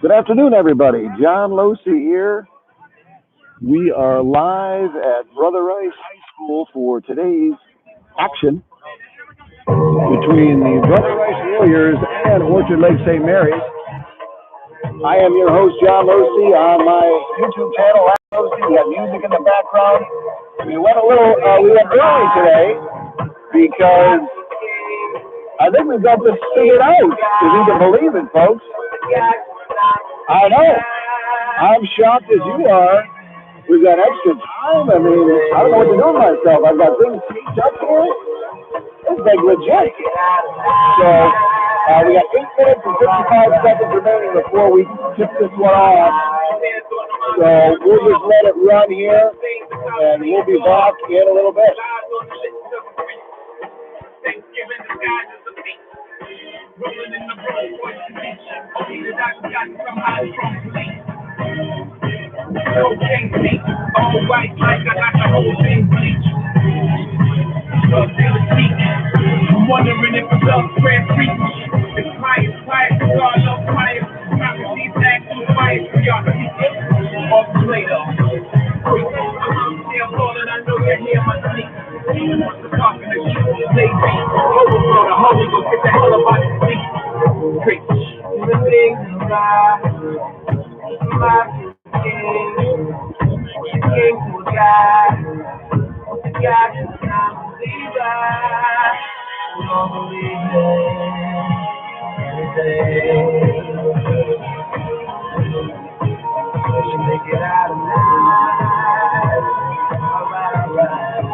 Good afternoon, everybody. John Losey here. We are live at Brother Rice High School for today's action between the Brother Rice Warriors and Orchard Lake St. Mary's. I am your host, John Losey, on my YouTube channel, Losey. We have music in the background. We went early today because I think we've got this figured out, if you can believe it, folks. I know. I'm shocked as you are. We've got extra time. I mean, I don't know what to do with myself. I've got things taped up here. It's like legit. So, we got 8 minutes and 55 seconds remaining before we tip this one off. So, we'll just let it run here, and we'll be back in a little bit. Rolling in the road, only the doctor got some high from police. Cocaine feet, all white like I got the whole thing bleached. Love dealer teach. I'm wondering if the love spread free. It's quiet, cause all love quiet. Not with these acts too quiet, y'all see it. Off later. I'm still falling, I know you're here, my sneak. Wants to talk in the shoes, baby. Overflow the holy, go get the hell about the seat. Preach. The things right. My king. The king to a guy. The guy to a non-believer. We don't believe it. She make it out alive. Alright.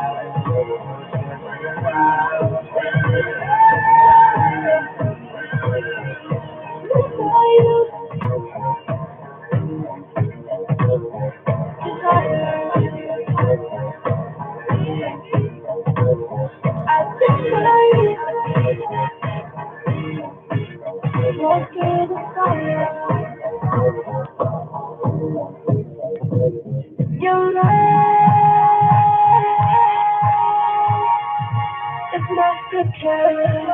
You're right. It's not the case.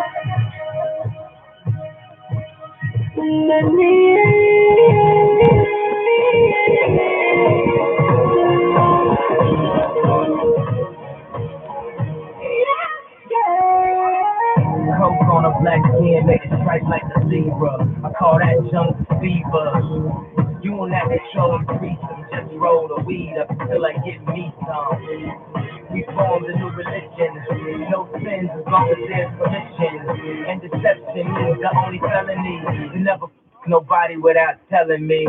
Coke on a black skin, make it strike like a zebra. I call that junk fever. You on that control threesome, just roll the weed up until I get me some. We formed a new religion, no sins as long as there's permission. And deception is the only felony. You never nobody without telling me.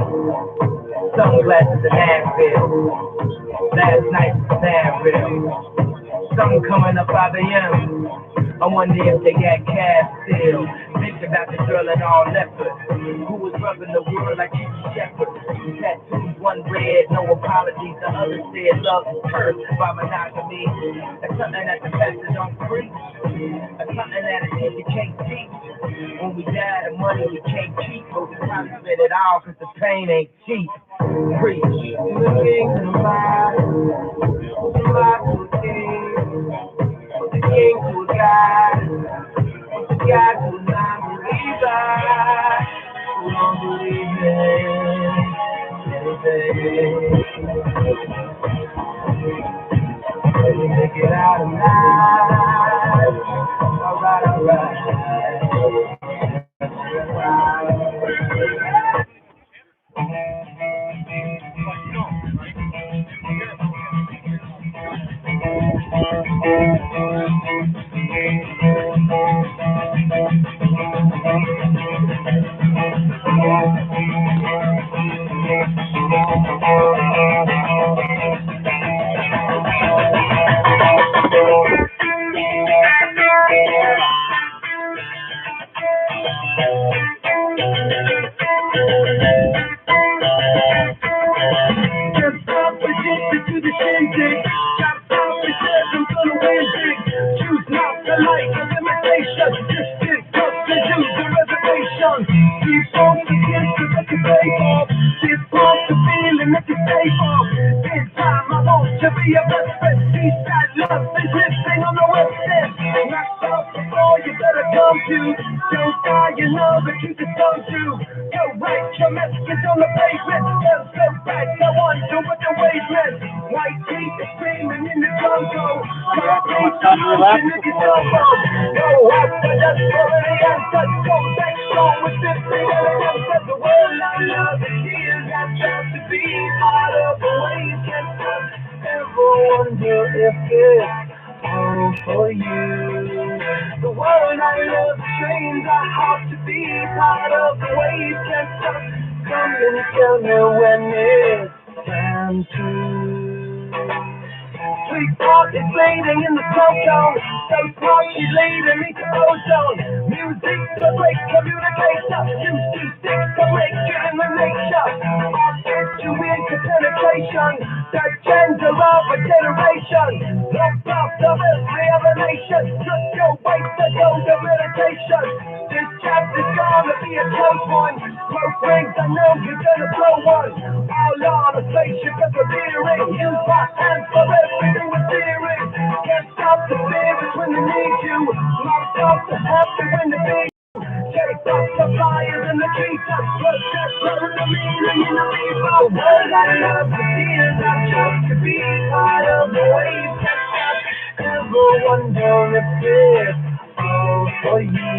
Sunglasses and Advil. Last night was Advil. Something coming up 5 a.m. I wonder if they got cash still. Think about the girl in all leopard, who was rubbing the world like Kiki Shepherd. Tattoos, one red, no apologies. The other said love is cursed by monogamy. That's something that the pastor don't preach. That's something that a teacher can't teach. When we die, the money we can't keep, but we probably spend it all because the pain ain't cheap. Preach. The king to the lie, the lie to the king. The king to a guy, the guy to a non-believer, who don't believe in anything. We make it out alive. Alright. Love is living on the west end. Knocked off before you better go. wrong to. Don't die in love, but you just don't do. Go right, your messages on the pavement. Go back, go on, do what the wavemen. White teeth are screaming in the Congo. Go out for the story and touch. Go back strong with this thing and the world I love is here. That's got to be part of the way you can stop. Ever wonder if it's all for you? The world I love trains our heart to be part of the way you can stop. Come and tell me when it's time to. Sweetheart is bleeding in the smoke zone. So smart she's leading me to ozone. Music to break communication. Use these sticks to make it in the nature. I'll get you into penetration. Third gender of a generation. Locked up of every other nation. Just go wait to go to meditation. This chapter's gonna be a close one. Close rings, I know you're gonna blow one. All on a spaceship persevering. Use my hands for everything with theory. Can't stop the spirits when they need you. Not stop the happy when they need you. Chase up the flyers and the treetops. But that's learn the meaning in the people. The world I love to see is not just to be part of the waves that stop. Ever wonder if it's all for you?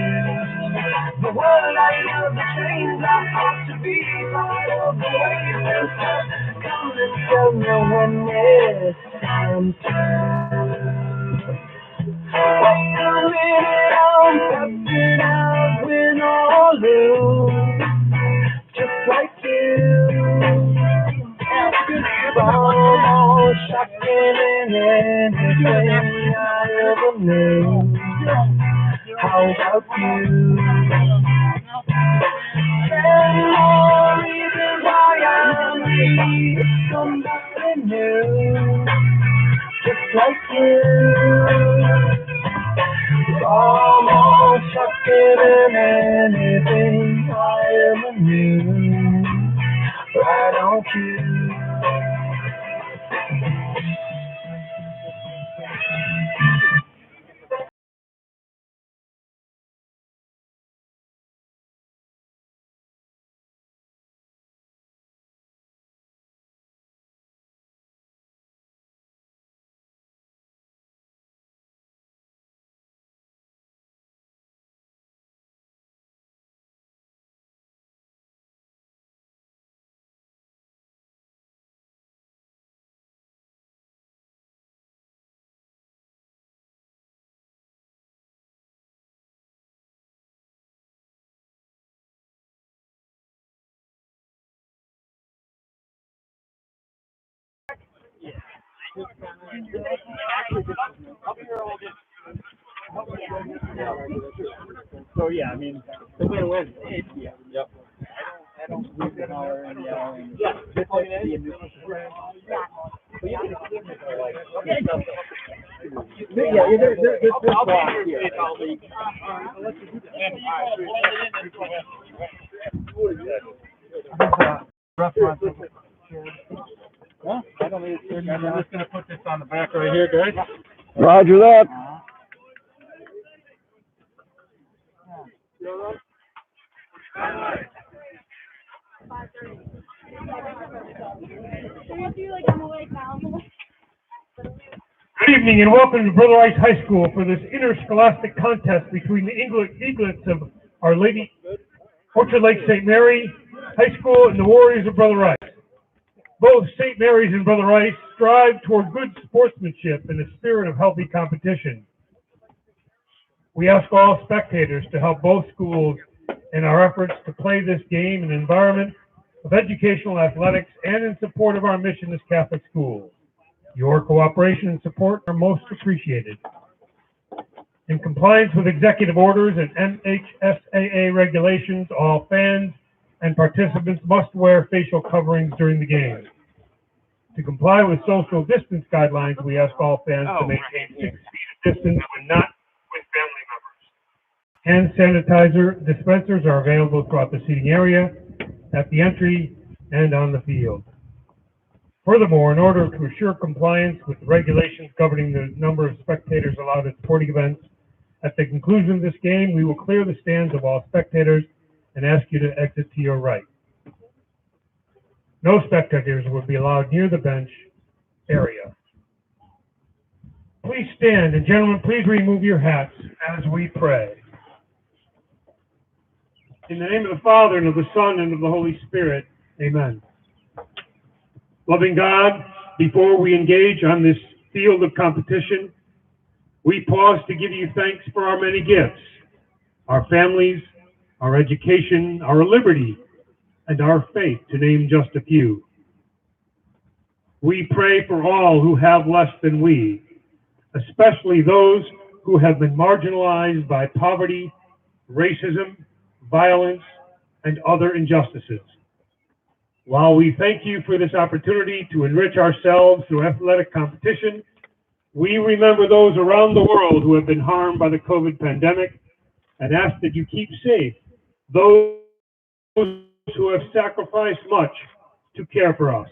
The world I love the change I have to be part of the waves that stop. Come and tell me when it's time to. Wait a minute, I'm busting out with all loose, just like you. Far more shocking than anything I ever knew. How about you? Ten more reasons why I need somebody new, just like you. Far more shocking than anything I ever knew. Why don't you? So yeah, I mean, the win-win. Yeah. Yep. I don't believe in our yeah. Just like the yeah, there's block here. Restaurant. Huh? I don't need it. I'm just gonna put this on the back right here, guys. Roger that. Good evening and welcome to Brother Rice High School for this interscholastic contest between the Eaglets of Our Lady Orchard Lake St. Mary High School and the Warriors of Brother Rice. Both St. Mary's and Brother Rice strive toward good sportsmanship and a spirit of healthy competition. We ask all spectators to help both schools in our efforts to play this game in an environment of educational athletics and in support of our mission as Catholic schools. Your cooperation and support are most appreciated. In compliance with executive orders and MHSAA regulations, all fans and participants must wear facial coverings during the game. To comply with social distance guidelines, we ask all fans to maintain 6 feet of distance when not with family members. Hand sanitizer dispensers are available throughout the seating area, at the entry, and on the field. Furthermore, in order to assure compliance with the regulations governing the number of spectators allowed at sporting events, At the conclusion of this game, we will clear the stands of all spectators and ask you to exit to your right. No spectators will be allowed near the bench area. Please stand, and gentlemen, please remove your hats as we pray. In the name of the Father, and of the Son, and of the Holy Spirit, amen. Loving God, before we engage on this field of competition, we pause to give you thanks for our many gifts, our families, our education, our liberty, and our faith, to name just a few. We pray for all who have less than we, especially those who have been marginalized by poverty, racism, violence, and other injustices. While we thank you for this opportunity to enrich ourselves through athletic competition, we remember those around the world who have been harmed by the COVID pandemic and ask that you keep safe those who have sacrificed much to care for us.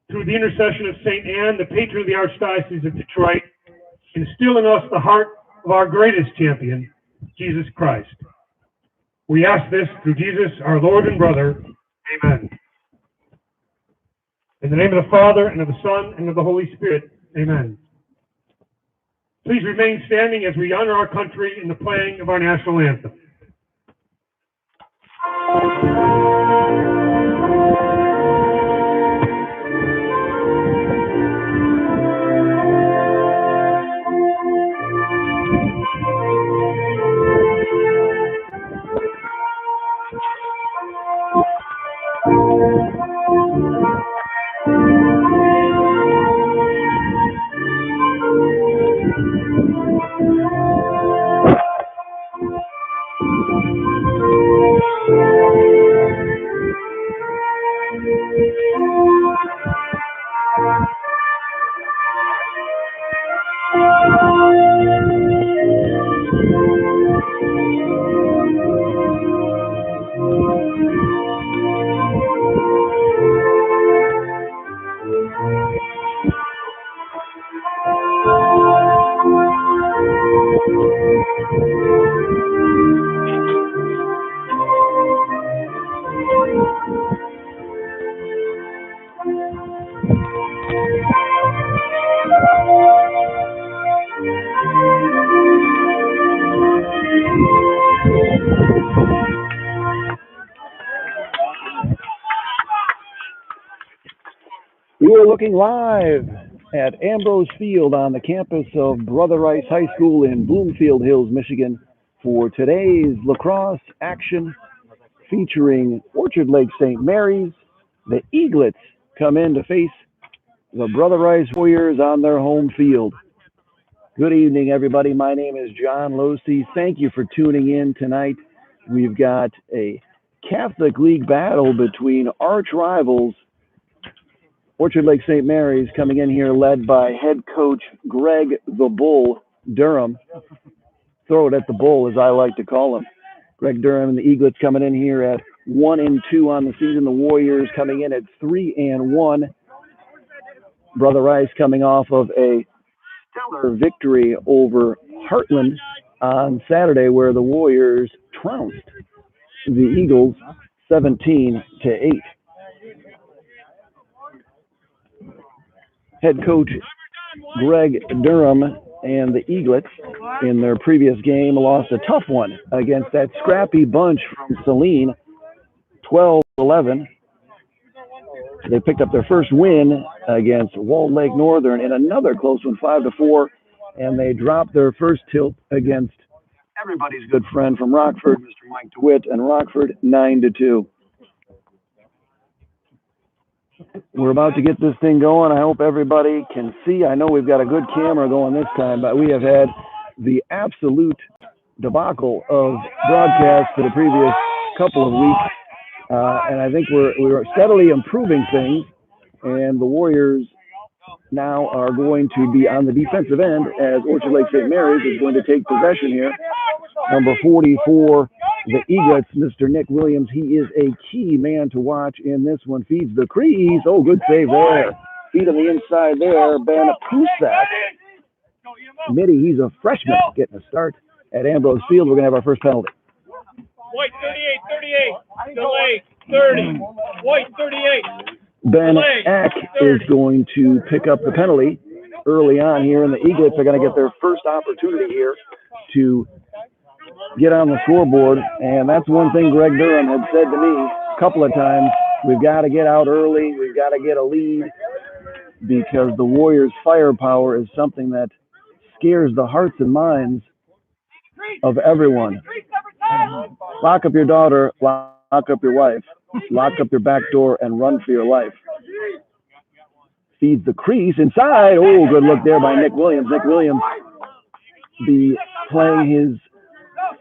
Through the intercession of St. Anne, the patron of the Archdiocese of Detroit, instill in us the heart of our greatest champion, Jesus Christ. We ask this through Jesus, our Lord and brother. Amen. In the name of the Father, and of the Son, and of the Holy Spirit. Amen. Please remain standing as we honor our country in the playing of our national anthem. We are looking live at Ambrose Field on the campus of Brother Rice High School in Bloomfield Hills, Michigan, for today's lacrosse action featuring Orchard Lake St. Mary's. The Eaglets come in to face the Brother Rice Warriors on their home field. Good evening, everybody. My name is John Losey. Thank you for tuning in tonight. We've got a Catholic League battle between arch rivals. Orchard Lake St. Mary's coming in here led by head coach Greg the Bull Durham. Throw it at the bull, as I like to call him. Greg Durham and the Eaglets coming in here at 1-2 on the season. The Warriors coming in at 3-1. Brother Rice coming off of a stellar victory over Heartland on Saturday, where the Warriors trounced the Eagles 17-8. Head coach Greg Durham and the Eaglets in their previous game lost a tough one against that scrappy bunch from Saline, 12-11. They picked up their first win against Walled Lake Northern in another close one, 5-4, and they dropped their first tilt against everybody's good friend from Rockford, Mr. Mike DeWitt, and Rockford 9-2. We're about to get this thing going. I hope everybody can see. I know we've got a good camera going this time, but we have had the absolute debacle of broadcasts for the previous couple of weeks. And I think we're steadily improving things. And the Warriors now are going to be on the defensive end as Orchard Lake St. Mary's is going to take possession here. Number 44, the Eaglets, Mr. Nick Williams. He is a key man to watch in this one. Feeds the crease. Oh, good save there. Feet on the inside there. Ben Pusak Mitty, he's a freshman, getting a start at Ambrose Field. We're going to have our first penalty. White 38, delay 30. White 38. Ben Ack is going to pick up the penalty early on here, and the Eaglets are going to get their first opportunity here to get on the scoreboard. And that's one thing Greg Durham had said to me a couple of times. We've got to get out early. We've got to get a lead because the Warriors' firepower is something that scares the hearts and minds of everyone. Lock up your daughter, lock up your wife, lock up your back door, and run for your life. Feeds the crease inside. Oh, good look there by Nick Williams. Nick Williams be playing his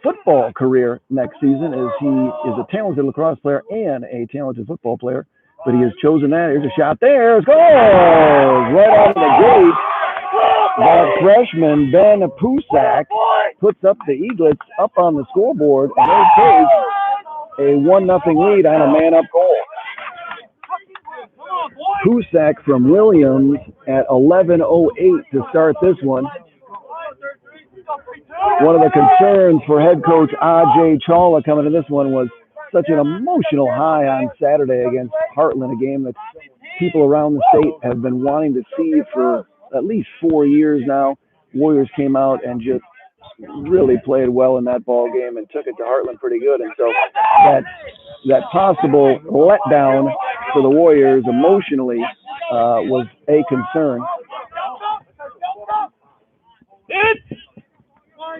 football career next season as he is a talented lacrosse player and a talented football player, but he has chosen that. Here's a shot there. It goes right out of the gate. That freshman, Ben Pusak, puts up the Eaglets up on the scoreboard, and they take a 1-0 lead on a man-up goal. Pusak from Williams at 11:08 to start this one. One of the concerns for head coach Ajay Chawla coming to this one was such an emotional high on Saturday against Heartland, a game that people around the state have been wanting to see for at least 4 years now. Warriors came out and just really played well in that ball game and took it to Heartland pretty good. And so that possible letdown for the Warriors emotionally was a concern.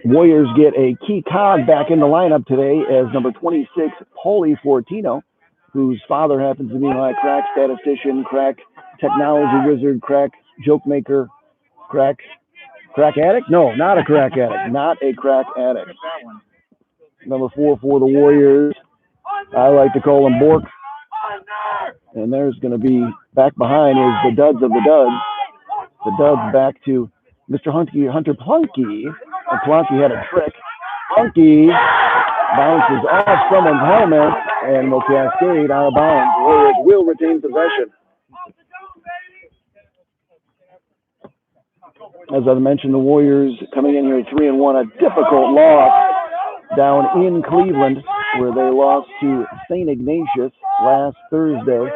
Warriors get a key cog back in the lineup today as number 26, Paulie Fortino, whose father happens to be my crack statistician, crack technology wizard, crack joke maker, crack addict? No, not a crack addict. Not a crack addict. Number 4 for the Warriors. I like to call him Bork. And there's going to be back behind is the duds of the duds. The duds back to Mr. Hunter Plunky. And Plunky had a trick. Plunky bounces off someone's helmet and will cascade out of bounds. The Warriors will retain possession. As I mentioned, the Warriors coming in here 3-1, a difficult loss down in Cleveland, where they lost to St. Ignatius last Thursday.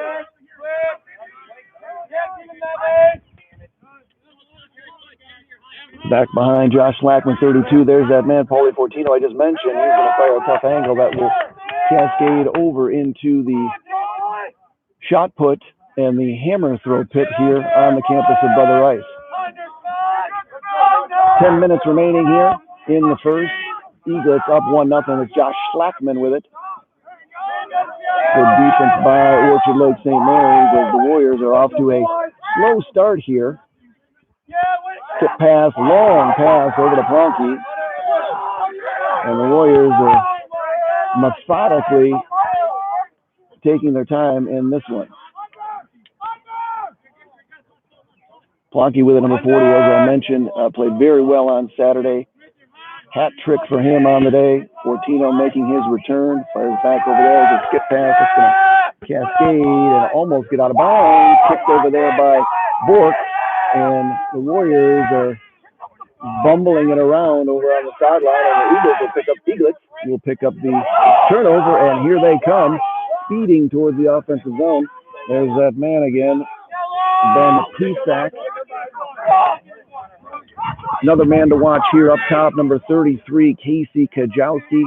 Back behind Josh Slackman, 32. There's that man, Paulie Fortino, I just mentioned. He's going to fire a tough angle that will cascade over into the shot put and the hammer throw pit here on the campus of Brother Rice. 10 minutes remaining here in the first. Eaglets up 1-0. It's Josh Slackman with it. Good defense by Orchard Lake St. Mary's as the Warriors are off to a slow start here. Tip pass, long pass over to Plonky. And the Warriors are methodically taking their time in this one. Plonky with a number 40, as I mentioned, played very well on Saturday. Hat trick for him on the day. Fortino making his return. Fires back over there as a skip pass. It's going to cascade and almost get out of bounds. Kicked over there by Bork. And the Warriors are bumbling it around over on the sideline. And the Eaglets will pick up the turnover. And here they come, speeding towards the offensive zone. There's that man again, Ben Pisak. Another man to watch here up top, number 33, Casey Kajowski.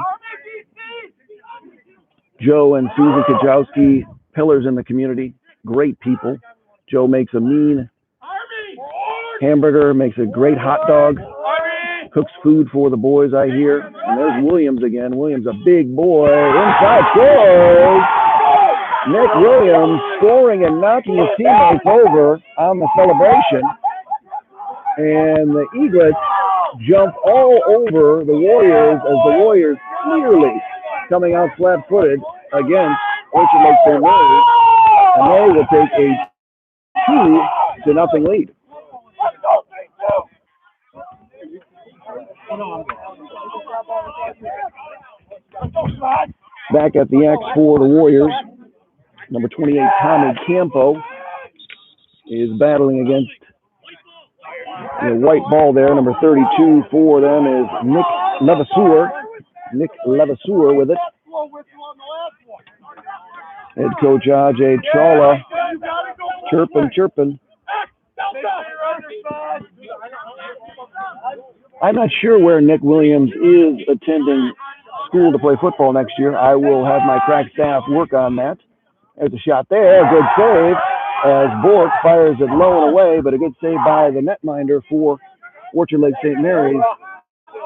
Joe and Susan Kajowski, pillars in the community, great people. Joe makes a mean hamburger, makes a great hot dog, cooks food for the boys, I hear. And there's Williams again. Williams, a big boy, inside scores. Nick Williams scoring and knocking his teammates over on the celebration. And the Eaglets jump all over the Warriors as the Warriors clearly coming out flat-footed against Orchard Lake St. Mary's. And they will take a 2-0 lead. Back at the X for the Warriors, number 28, Tommy Campo, is battling against The white ball there, number 32 for them is Nick Levasseur. Nick Levasseur with it. Head coach Ajay Chawla chirping. I'm not sure where Nick Williams is attending school to play football next year. I will have my crack staff work on that. There's a shot there. Good save as Bork fires it low and away, but a good save by the netminder for Orchard Lake St. Mary's,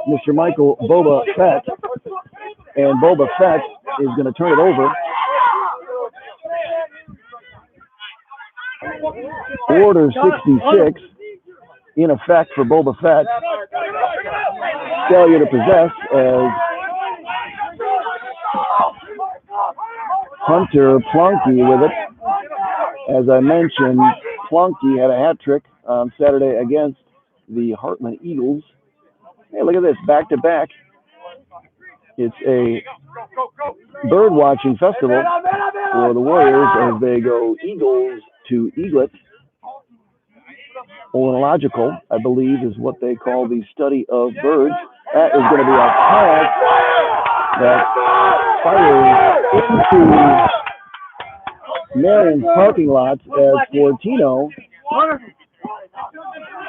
Mr. Michael Boba Fett. And Boba Fett is going to turn it over. Order 66 in effect for Boba Fett. Failure to possess as Hunter Plonky with it. As I mentioned, Plonky had a hat trick on Saturday against the Heartland Eagles. Hey, look at this, back-to-back. It's a bird watching festival for the Warriors as they go Eagles to Eaglets. Ornithological, I believe, is what they call the study of birds. That is going to be a pass that fires into Marion's parking lot as Fortino,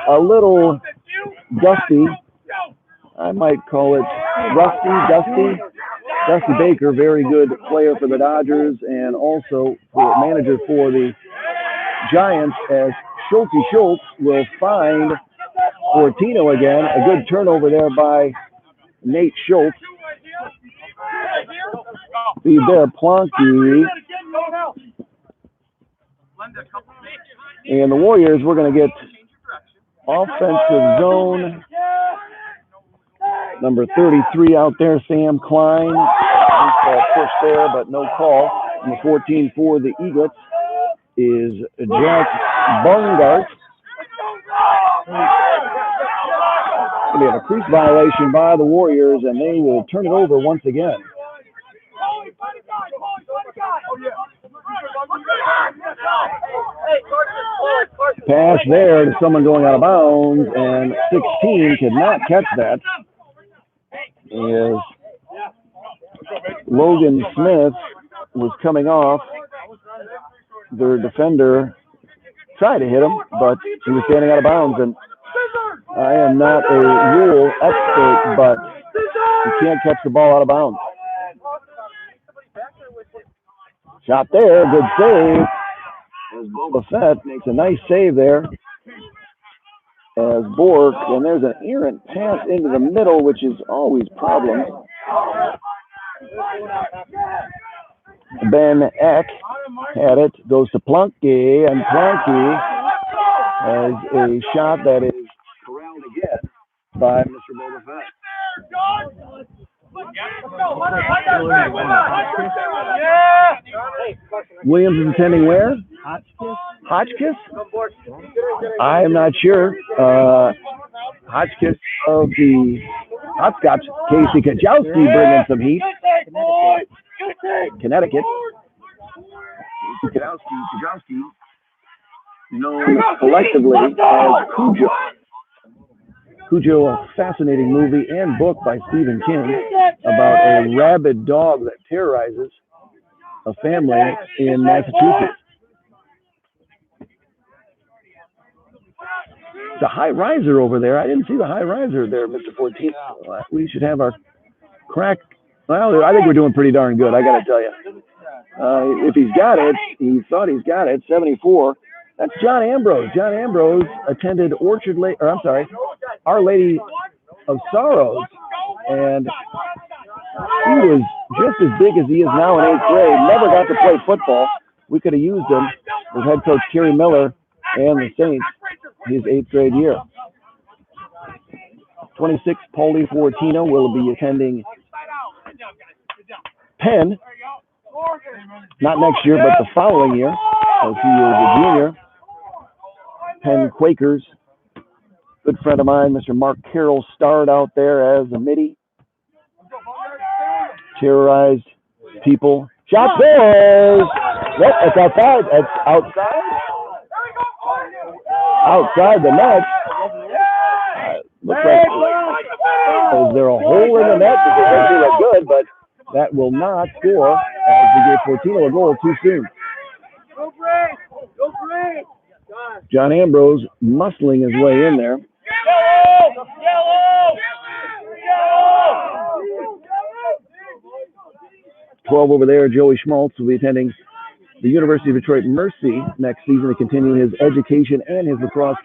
a little dusty, I might call it Dusty Baker, very good player for the Dodgers and also manager for the Giants, as Schultz will find Fortino again. A good turnover there by Nate Schultz. See there, Plonky. And the Warriors, we're going to get offensive zone. Number 33 out there, Sam Klein. Push there, but no call. Number 14 for the Eaglets is Jack Bungart. We have a crease violation by the Warriors, and they will turn it over once again. Pass there to someone going out of bounds, and 16 could not catch that. As Logan Smith was coming off, their defender tried to hit him, but he was standing out of bounds. And I am not a rule expert, but you can't catch the ball out of bounds. Shot there, good save. As Boba Fett makes a nice save there. As Bork, and there's an errant pass into the middle, which is always a problem. Ben Eck had it, goes to Plunky, and Plunky has a shot that is corralled again by Mr. Boba Fett. Williams is attending where? Hotchkiss? I am not sure. Hotchkiss of the Hopscotch, Casey Kajowski bringing some heat. Connecticut. Kajowski, known collectively as Cujo. Cujo, a fascinating movie and book by Stephen King about a rabid dog that terrorizes a family in Massachusetts. It's a high riser over there. I didn't see the high riser there, Mr. 14. We should have our crack. Well, I think we're doing pretty darn good, I got to tell you. If he's got it, he thought he's got it, 74. That's John Ambrose. John Ambrose attended Our Lady of Sorrows, and he was just as big as he is now in 8th grade. Never got to play football. We could have used him as head coach Kerry Miller and the Saints his 8th grade year. 26, Paulie Fortino will be attending Penn, not next year, but the following year, as he is a junior. Penn Quakers. Good friend of mine, Mr. Mark Carroll, starred out there as a midi. Terrorized people. Shot there! Yep, it's outside. It's outside. Outside the net. Looks like, is there a hole in the net? Because it doesn't look good, but that will not score as we gave Fortino a goal too soon. John Ambrose muscling his way in there. 12 over there, Joey Schmaltz will be attending the University of Detroit Mercy next season to continue his education and his lacrosse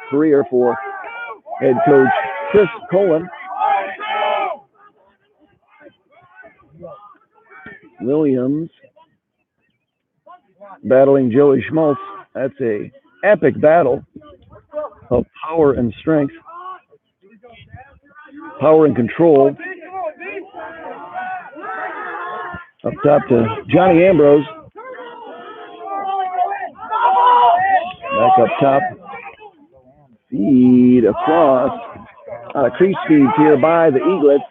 career for head coach Chris Colin. Williams battling Joey Schmaltz. That's a epic battle of power and strength, power and control. Up top to Johnny Ambrose. Back up top. Feed across. Out of crease feeds here by the Eaglets.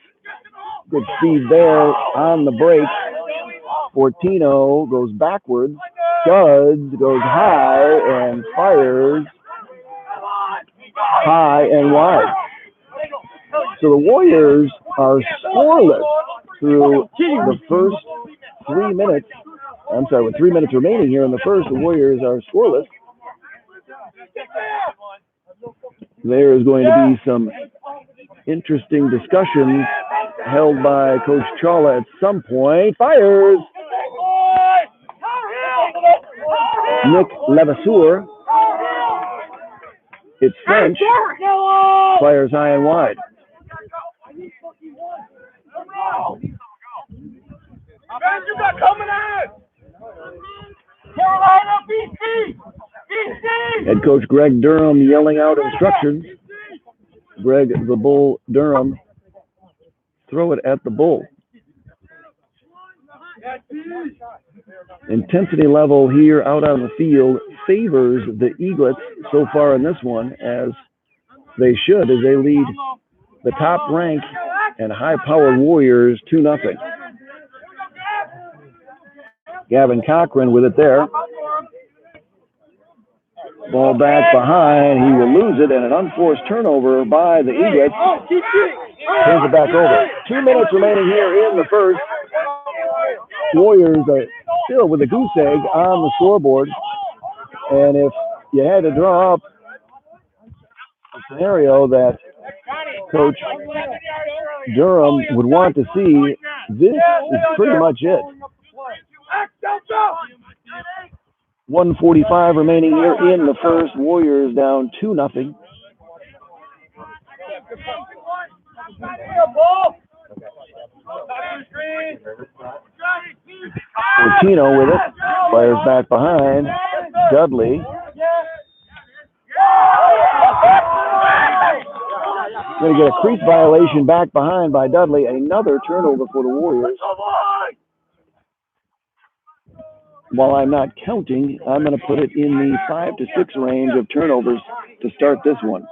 Good speed there on the break. Fortino goes backwards. Studs goes high and fires high and wide. So the Warriors are scoreless through the first 3 minutes. I'm sorry, with 3 minutes remaining here in the first, the Warriors are scoreless. There is going to be some interesting discussions held by Coach Chawla at some point. Fires! Nick Levasseur. It's French. Fires high and wide. Head coach Greg Durham yelling out instructions. Greg the Bull Durham, throw it at the bull. Intensity level here out on the field favors the Eaglets so far in this one, as they should, as they lead the top ranked and high-powered Warriors 2-0. Gavin Cochran with it there. Ball back behind. He will lose it, and an unforced turnover by the Eaglets. Turns it back over. 2 minutes remaining here in the first. Warriors are still with a goose egg on the scoreboard. And if you had to draw up a scenario that Coach Durham would want to see, this is pretty much it. 1:45 remaining here in the first. Warriors down 2-0. Fortino with it. Fires back behind. Dudley. Going to get a crease violation back behind by Dudley. Another turnover for the Warriors. While I'm not counting, I'm going to put it in the 5 to 6 range of turnovers to start this one.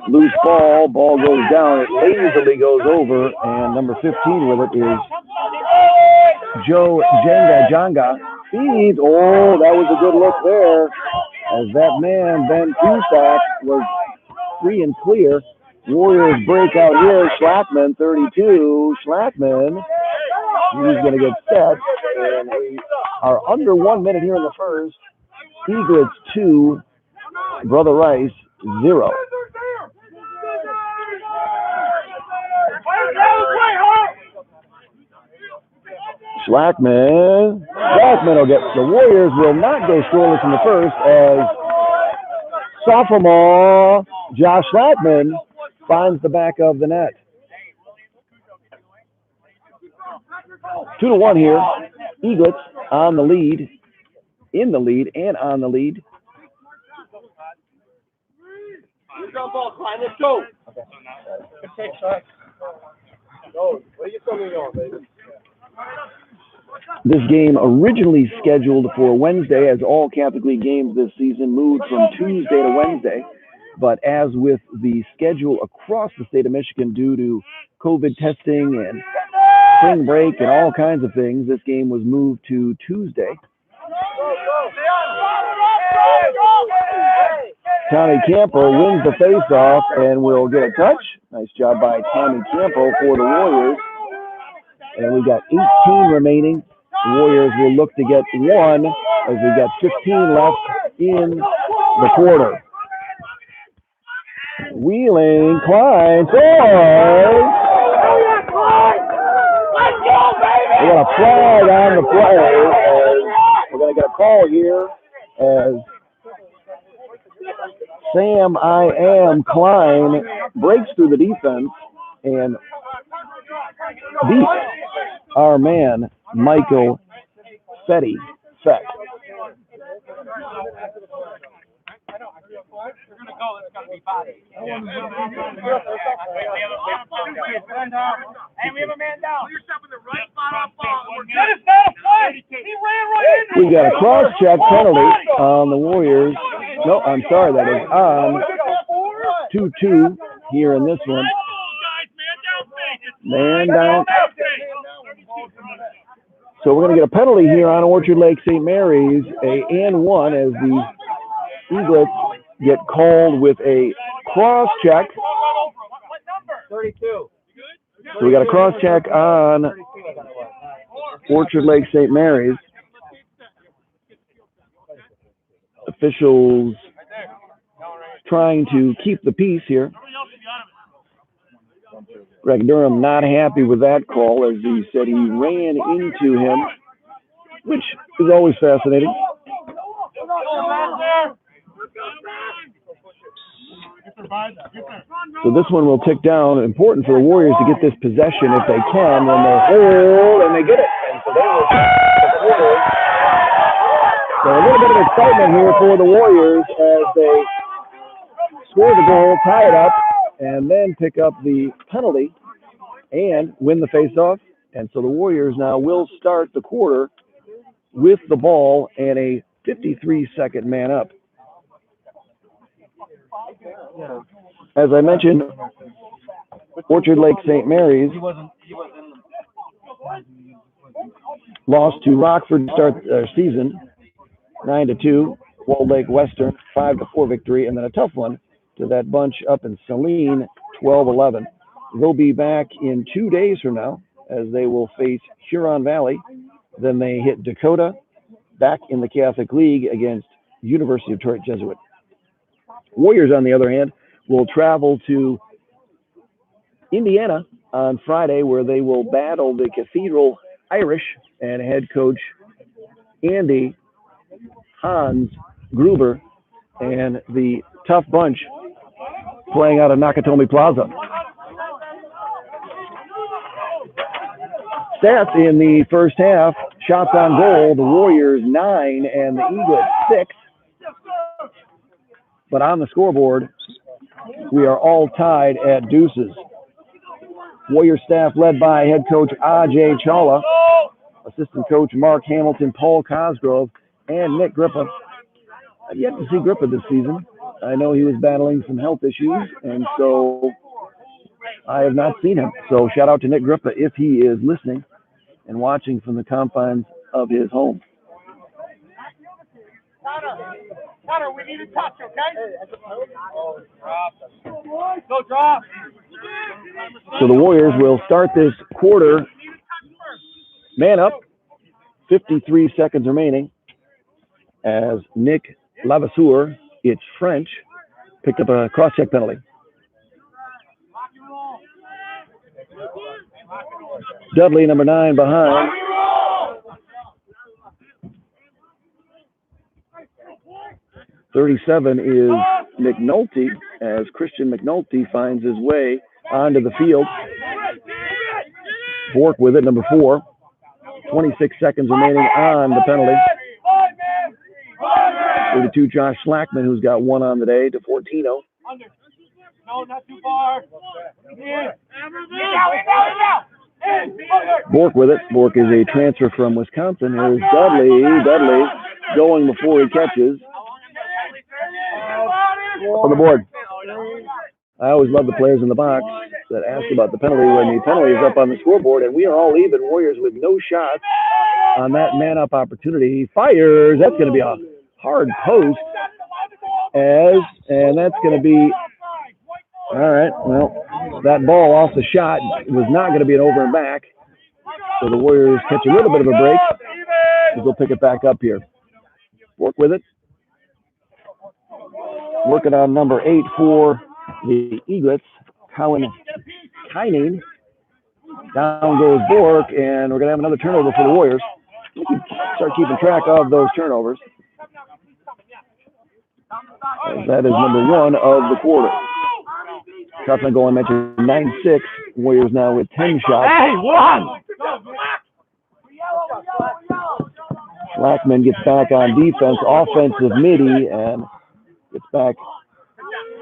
Loose ball goes down, it lazily goes over, and number 15 with it is Joe Jenga. Feeds, oh, that was a good look there, as that man, Ben Cusack, was free and clear. Warriors break out here, Schlackman, 32, Schlackman. He's going to get set, and we are under 1 minute here in the first. Eaglets 2, Brother Rice 0. Schlackman will get, the Warriors will not go scoreless in the first, as sophomore Josh Schlackman finds the back of the net. 2-1 here. Eaglets on the lead, in the lead, and on the lead. Let's go. This game originally scheduled for Wednesday, as all Catholic League games this season moved from Tuesday to Wednesday. But as with the schedule across the state of Michigan due to COVID testing and spring break and all kinds of things, this game was moved to Tuesday. Tommy Campo wins the faceoff and will get a touch. Nice job by Tommy Campo for the Warriors. And we've got 18 remaining. The Warriors will look to get one as we've got 15 left in the quarter. Wheeling, Klein scores! We got a flag on the play. We're going to get a call here as Sam Klein breaks through the defense and beats our man, Michael Fett. We got a cross-check penalty on the Warriors. No, I'm sorry, that is on 2-2 here in this one. Man down. So we're going to get a penalty here on Orchard Lake St. Mary's, a and one, as the Eaglets get called with a cross-check. 32. So we got a cross-check on Orchard Lake St. Mary's. Officials trying to keep the peace here. Greg Durham not happy with that call, as he said he ran into him, which is always fascinating. So this one will tick down. Important for the Warriors to get this possession if they can, and they hold and they get it. And so they will so a little bit of excitement here for the Warriors as they score the goal, tie it up, and then pick up the penalty and win the faceoff. And so the Warriors now will start the quarter with the ball and a 53-second man up. As I mentioned, Orchard Lake St. Mary's lost to Rockford to start their season, 9-2. Walled Lake Western, 5-4 victory, and then a tough one to that bunch up in Saline, 12-11. They'll be back in 2 days from now as they will face Huron Valley. Then they hit Dakota, back in the Catholic League against University of Detroit Jesuit. Warriors, on the other hand, will travel to Indiana on Friday, where they will battle the Cathedral Irish and head coach Andy Hans Gruber and the tough bunch playing out of Nakatomi Plaza. Stats in the first half: shots on goal, the Warriors 9 and the Eaglets 6. But on the scoreboard, we are all tied at deuces. Warrior staff led by head coach Ajay Chawla, assistant coach Mark Hamilton, Paul Cosgrove, and Nick Grippa. I've yet to see Grippa this season. I know he was battling some health issues, and so I have not seen him. So shout out to Nick Grippa if he is listening and watching from the confines of his home. Connor, we need a touch, okay? Go drop. So the Warriors will start this quarter man up, 53 seconds remaining, as Nick Lavasseur, it's French, picked up a cross-check penalty. Dudley, number 9, behind. .37 is McNulty, as Christian McNulty finds his way onto the field. Bork with it, number 4. 26 seconds remaining on the penalty. 32, Josh Slackman, who's got 1 on the day, to Fortino. No, not too far. Bork with it. Bork is a transfer from Wisconsin. Here's Dudley. Dudley going before he catches. On the board. I always love the players in the box that ask about the penalty when the penalty is up on the scoreboard, and we are all even. Warriors with no shots on that man-up opportunity. He fires. That's going to be a hard post. and that's going to be, all right, well, that ball off the shot was not going to be an over and back. So the Warriors catch a little bit of a break, as they'll pick it back up here. Work with it. Working on number 8 for the Eaglets, Kyning. Down goes Bork, and we're going to have another turnover for the Warriors. We can start keeping track of those turnovers. That is number 1 of the quarter. Shots on goal, I mentioned 9-6. Warriors now with 10 shots. Hey, one! Blackman gets back on defense, offensive midi, and gets back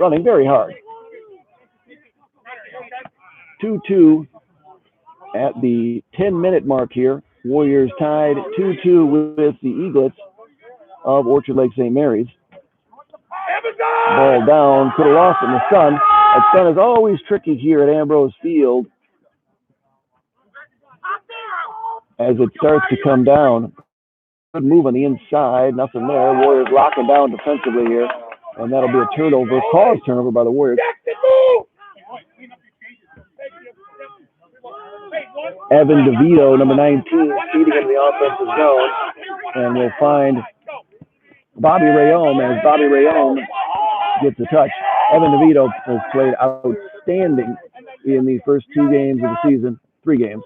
running very hard. 2-2 at the 10-minute mark here. Warriors tied 2-2 with the Eaglets of Orchard Lake St. Mary's. Ball down, could have lost it in the sun. That sun is always tricky here at Ambrose Field as it starts to come down. Good move on the inside, nothing there. Warriors locking down defensively here, and that'll be a turnover, caused turnover by the Warriors. Evan DeVito, number 19, feeding into the offensive zone, and we'll find Bobby Rayome as Bobby Rayome gets a touch. Evan DeVito has played outstanding in the first 2 games of the season, 3 games.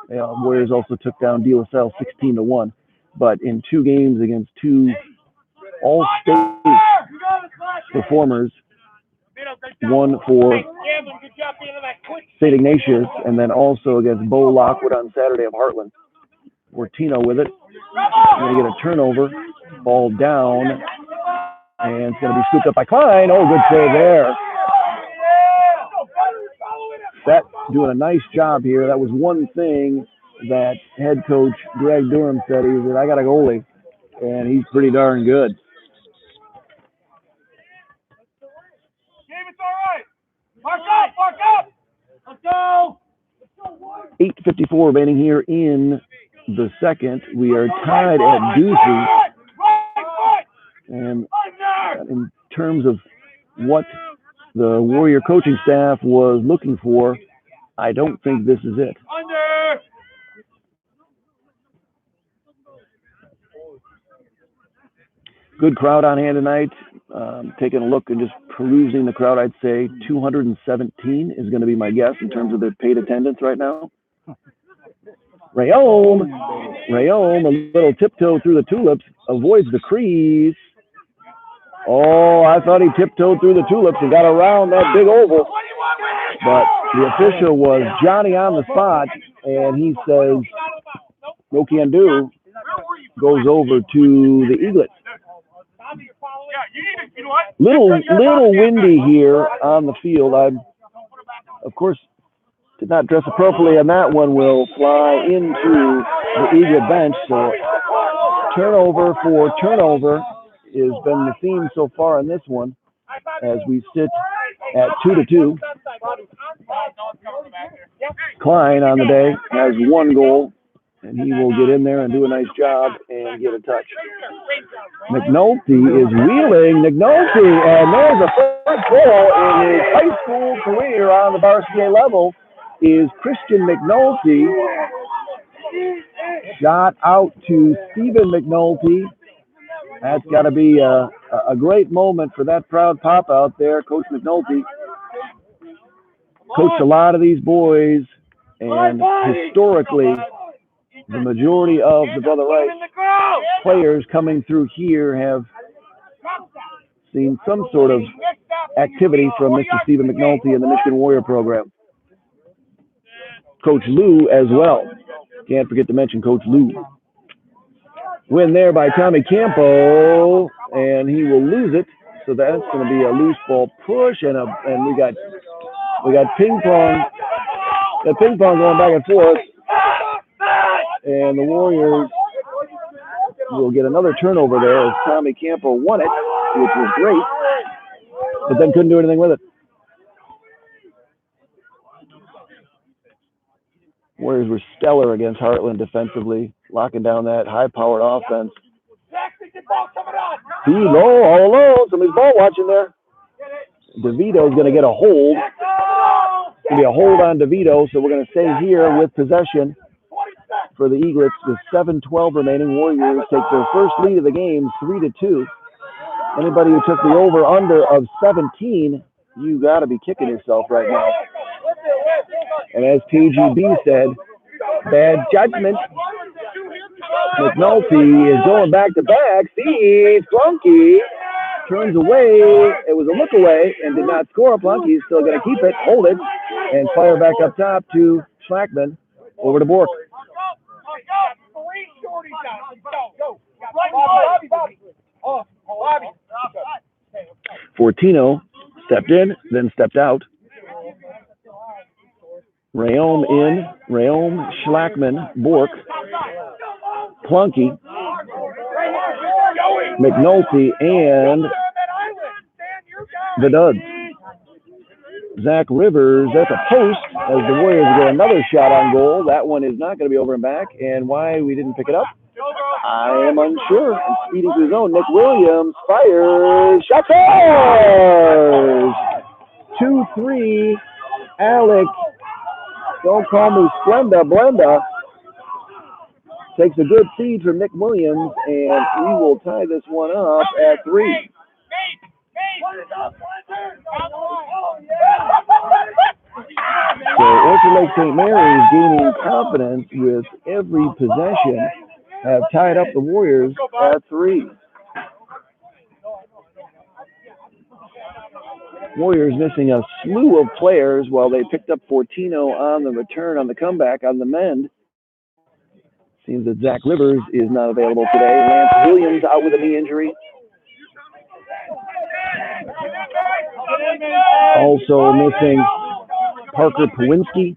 Warriors also took down De La Salle 16-1, but in 2 games against 2 all-state performers, one for St. Ignatius, and then also against Bo Lockwood on Saturday of Heartland. Ortino with it. Going to get a turnover. Ball down. And it's going to be scooped up by Klein. Oh, good save there. That doing a nice job here. That was one thing that head coach Greg Durham said. He said, I got a goalie, and he's pretty darn good. 8:54 remaining here in the second. We are tied at deuces. And in terms of what the Warrior coaching staff was looking for, I don't think this is it. Good crowd on hand tonight. Taking a look and just perusing the crowd, I'd say 217 is going to be my guess in terms of their paid attendance right now. Rayome, a little tiptoe through the tulips, avoids the crease. Oh, I thought he tiptoed through the tulips and got around that big oval. But the official was Johnny on the spot, and he says, no can do, goes over to the Eaglets. Little windy here on the field. I, of course, did not dress appropriately on that one. Will fly into the Eaglet bench. So turnover for turnover has been the theme so far in this one as we sit at 2-2. Klein on the day has 1 goal, and he will get in there and do a nice job and get a touch. McNulty is wheeling. McNulty, and there's the first goal in his high school career on the varsity level is Christian McNulty. Shot out to Stephen McNulty. That's got to be a great moment for that proud pop out there, Coach McNulty. Coached a lot of these boys, and historically, the majority of the Brother Rice players coming through here have seen some sort of activity from Mr. Stephen McNulty in the Michigan Warrior program. Coach Lou as well. Can't forget to mention Coach Lou. Win there by Tommy Campo, and he will lose it. So that's going to be a loose ball push, and we got ping pong. The ping pong going back and forth, and the Warriors will get another turnover there as Tommy Campo won it, which was great, but then couldn't do anything with it. Warriors were stellar against Heartland defensively, locking down that high-powered offense. Be low, all alone. Somebody's ball watching there. DeVito's going to get a hold. It's going to be a hold on DeVito, so we're going to stay here with possession for the Eaglets with 7:12 remaining. Warriors take their first lead of the game, 3-2. Anybody who took the over/under of 17, you got to be kicking yourself right now. And as KGB said, bad judgment. McNulty is going back to back. Sees Plunky. Turns away. It was a look away and did not score. Plunky is still going to keep it, hold it, and fire back up top to Schlackman. Over to Bork. Fortino stepped in, then stepped out. Rayom in. Rayom, Schlackman, Bork, Plunky, McNulty, and the Duds. Zach Rivers at the post as the Warriors get another shot on goal. That one is not going to be over and back. And why we didn't pick it up, I am unsure. And speeding to his own, Nick Williams fires. Shot scores! 2-3. Alec, don't call me Splenda, Blenda, takes a good feed from Nick Williams, and we will tie this one up at 3. So Orchard Lake St. Mary's gaining confidence with every possession, have tied up the Warriors at 3. Warriors missing a slew of players while they picked up Fortino on the return on the comeback on the mend. Seems that Zach Rivers is not available today. Lance Williams out with a knee injury. Also missing Parker Pawinski.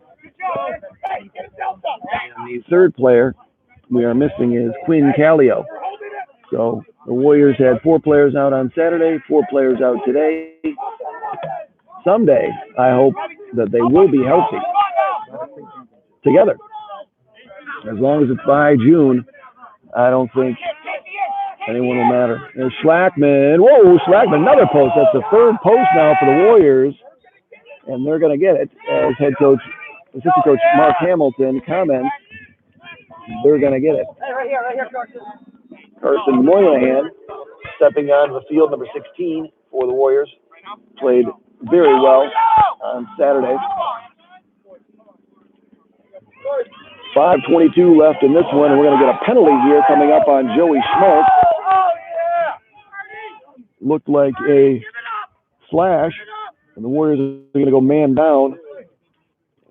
And the third player we are missing is Quinn Callio. So the Warriors had 4 players out on Saturday, 4 players out today. Someday, I hope that they will be healthy together. As long as it's by June, I don't think anyone will matter. There's Schlackman. Whoa, Schlackman, another post. That's the third post now for the Warriors. And they're going to get it as head coach, assistant coach Mark Hamilton comments. They're going to get it. Right here, Carson Moynihan stepping onto the field, number 16 for the Warriors. Played very well on Saturday. 5:22 left in this one, and we're going to get a penalty here coming up on Joey Schmaltz. Looked like a slash, and the Warriors are going to go man down.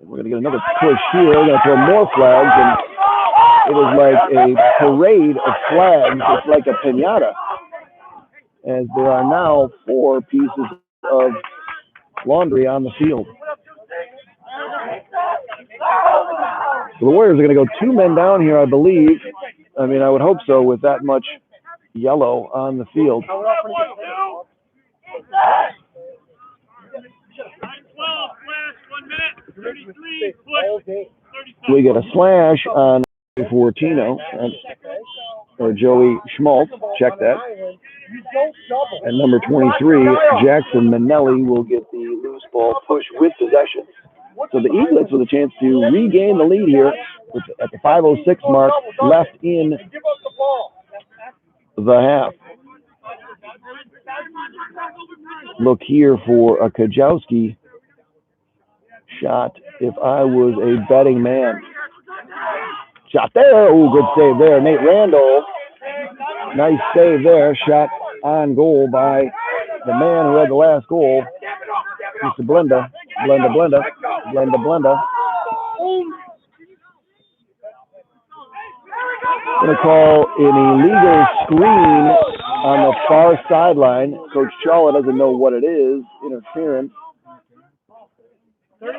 And we're going to get another push here. We're going to throw more flags, and it is like a parade of flags. It's like a piñata, as there are now 4 pieces of laundry on the field. So the Warriors are going to go 2 men down here, I believe. I mean, I would hope so with that much yellow on the field. We get a slash on Fortino, or Joey Schmaltz. Check that. And number 23, Jackson Manelli, will get the loose ball push with possession. So the Eaglets with a chance to regain the lead here at the 5:06 mark left in the half. Look here for a Kajowski shot if I was a betting man. Shot there. Oh, good save there. Nate Randall. Nice save there. Shot on goal by the man who had the last goal, Mr. Blenda. Blenda. Going to call an illegal screen on the far sideline. Coach Chawla doesn't know what it is. Interference. 33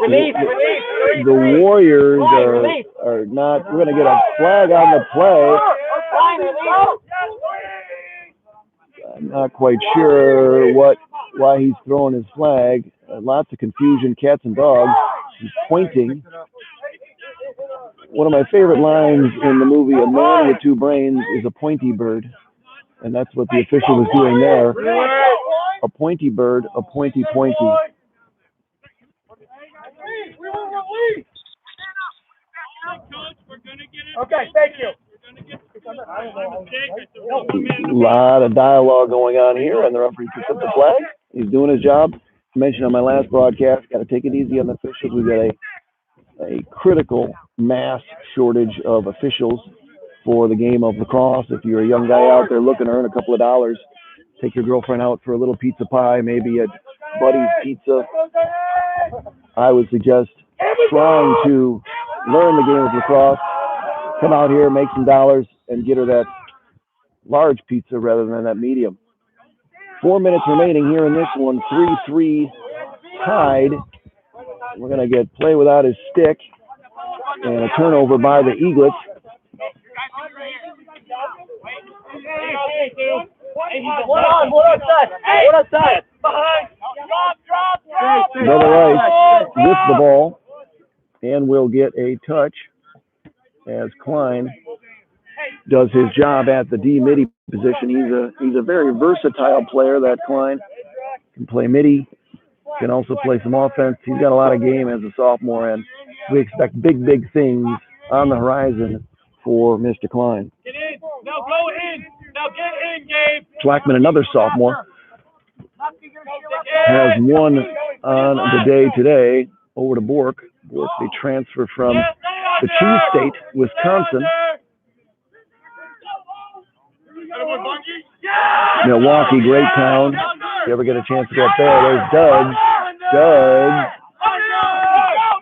release. The Warriors are not. We're going to get a flag on the play. I'm not quite sure why he's throwing his flag. Lots of confusion, cats and dogs. He's pointing. One of my favorite lines in the movie A Man with Two Brains is a pointy bird. And that's what the official was doing there. A pointy bird, a pointy pointy. Okay, thank you. A lot of dialogue going on here, and the referee picks up the flag. He's doing his job. I mentioned on my last broadcast, got to take it easy on the officials. We've got a critical mass shortage of officials for the game of lacrosse. If you're a young guy out there looking to earn a couple of dollars, take your girlfriend out for a little pizza pie, maybe at Buddy's Pizza. I would suggest trying to learn the game of lacrosse. Come out here, make some dollars, and get her that large pizza rather than that medium. 4 minutes remaining here in this one. 3-3 tied. We're going to get play without his stick and a turnover by the Eaglets. Brother Rice with the ball and will get a touch as Klein does his job at the D-midi position. He's a very versatile player, that Klein. Can play midi, can also play some offense. He's got a lot of game as a sophomore, and we expect big things on the horizon for Mr. Klein. Get in. Now go in. Now get in, Gabe. Schlackman, another sophomore, has one on the day today over to Bork. Bork, they transfer from the Cheese State, Wisconsin. Milwaukee, great town. If you ever get a chance to go up there, there's Doug.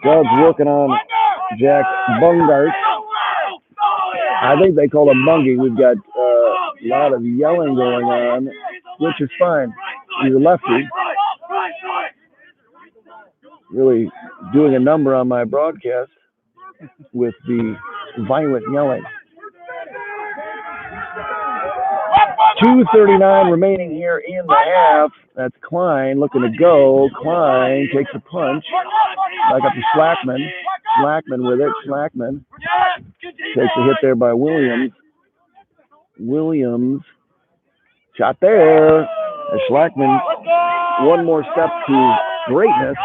Doug's working on Jack Bungart. I think they call him Bungie. We've got a lot of yelling going on, which is fine. He's a lefty. Really doing a number on my broadcast with the violent yelling. 2:39 remaining here in the half. That's Klein looking to go. Klein takes a punch. Back up to Schlackman. Schlackman with it. Schlackman takes a hit there by Williams. Williams shot there. And Schlackman, one more step to greatness,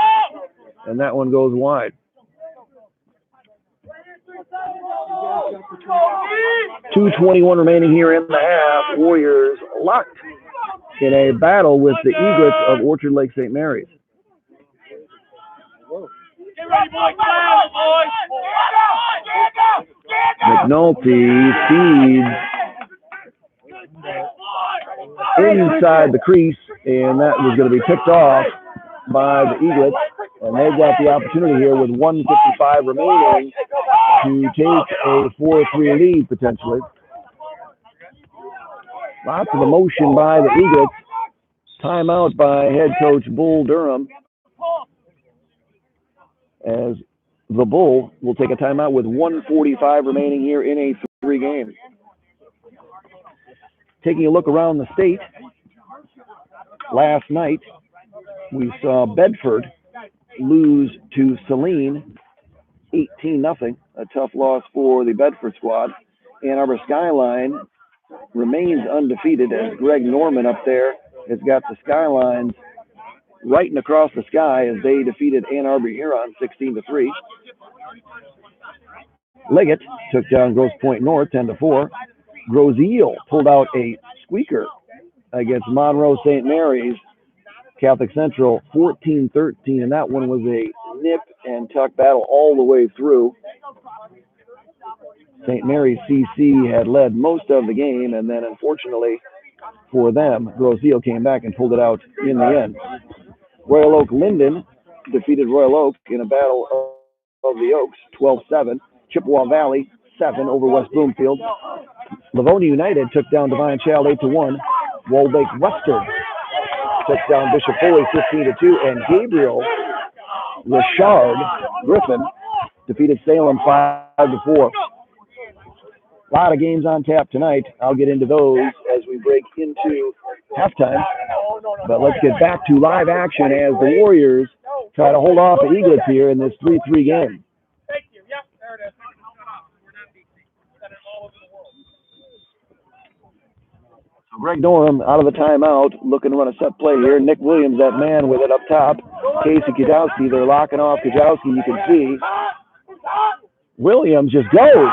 and that one goes wide. 2:21 remaining here in the half. Warriors locked in a battle with the Eaglets of Orchard Lake St. Mary's. McNulty feeds inside the crease, and that was going to be picked off by the Eaglets. And they've got the opportunity here with 1:55 remaining to take a 4-3 lead potentially. Lots of emotion by the Eaglets. Timeout by head coach Bull Durham, as the Bull will take a timeout with 1:45 remaining here in a 3 game. Taking a look around the state, last night we saw Bedford lose to Saline 18-0, a tough loss for the Bedford squad. Ann Arbor Skyline remains undefeated, as Greg Norman up there has got the Skylines writing across the sky as they defeated Ann Arbor Huron 16-3. Liggett took down Grosse Pointe North 10-4. Grosse-Ile pulled out a squeaker against Monroe St. Mary's Catholic Central 14-13, and that one was a nip and tuck battle all the way through. St. Mary's CC had led most of the game, and then unfortunately for them, Grosse-Ile came back and pulled it out in the end. Royal Oak Linden defeated Royal Oak in a battle of the Oaks 12-7. Chippewa Valley 7 over West Bloomfield. Livonia United took down Divine Child 8-1. Wallbake Western took down Bishop Foley 15-2, and Gabriel Richard Griffin defeated Salem 5-4. A lot of games on tap tonight. I'll get into those as we break into halftime. But let's get back to live action as the Warriors try to hold off the Eaglets here in this 3-3 game. Greg Norham out of the timeout, looking to run a set play here. Nick Williams, that man with it up top. Casey Kajowski, they're locking off Kajowski. You can see Williams just goes.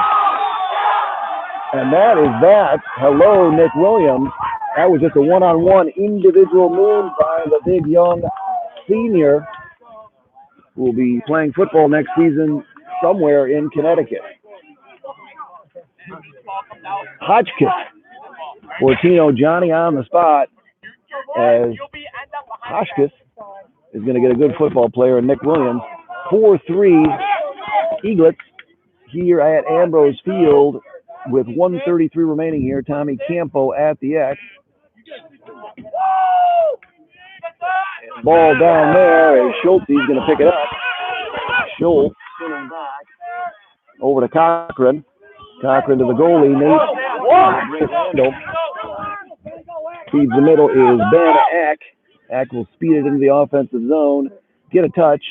And that is that. Hello, Nick Williams. That was just a one-on-one individual move by the big young senior who will be playing football next season somewhere in Connecticut. Hotchkiss. Fortino Johnny on the spot as Hotchkiss is going to get a good football player in Nick Williams. 4-3 Eaglets here at Ambrose Field with 1:33 remaining here. Tommy Campo at the X. And ball down there as Schultz is going to pick it up. Schultz spinning back over to Cochran. Cochran to the goalie, Nate. Great handle. Feeds the middle is Ben Eck. Eck will speed it into the offensive zone. Get a touch.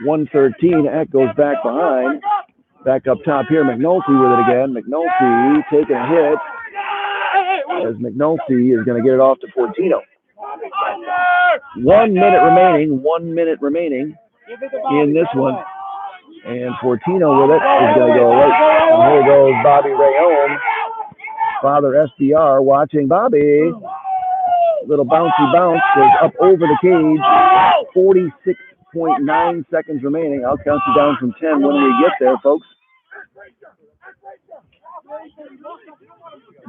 113. Eck goes back behind. Back up top here. McNulty with it again. McNulty taking a hit as McNulty is going to get it off to Fortino. 1 minute remaining. 1 minute remaining in this one. And Fortino with it is going to go right. And here goes Bobby Rayome. Father SDR watching Bobby. Little bouncy bounce goes up over the cage. 46.9 seconds remaining. I'll count you down from 10 when we get there, folks.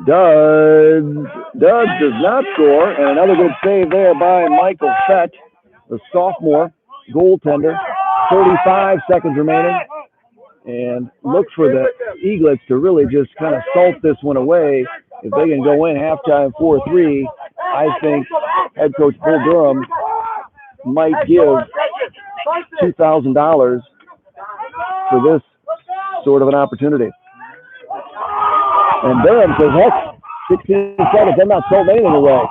Dudds does not score. And another good save there by Michael Fett, the sophomore goaltender. 35 seconds remaining. And look for the Eaglets to really just kind of salt this one away. If they can go in halftime 4-3, I think head coach Bill Durham might give $2,000 for this sort of an opportunity. And Durham says, heck, 16 seconds, I'm not salting anything away.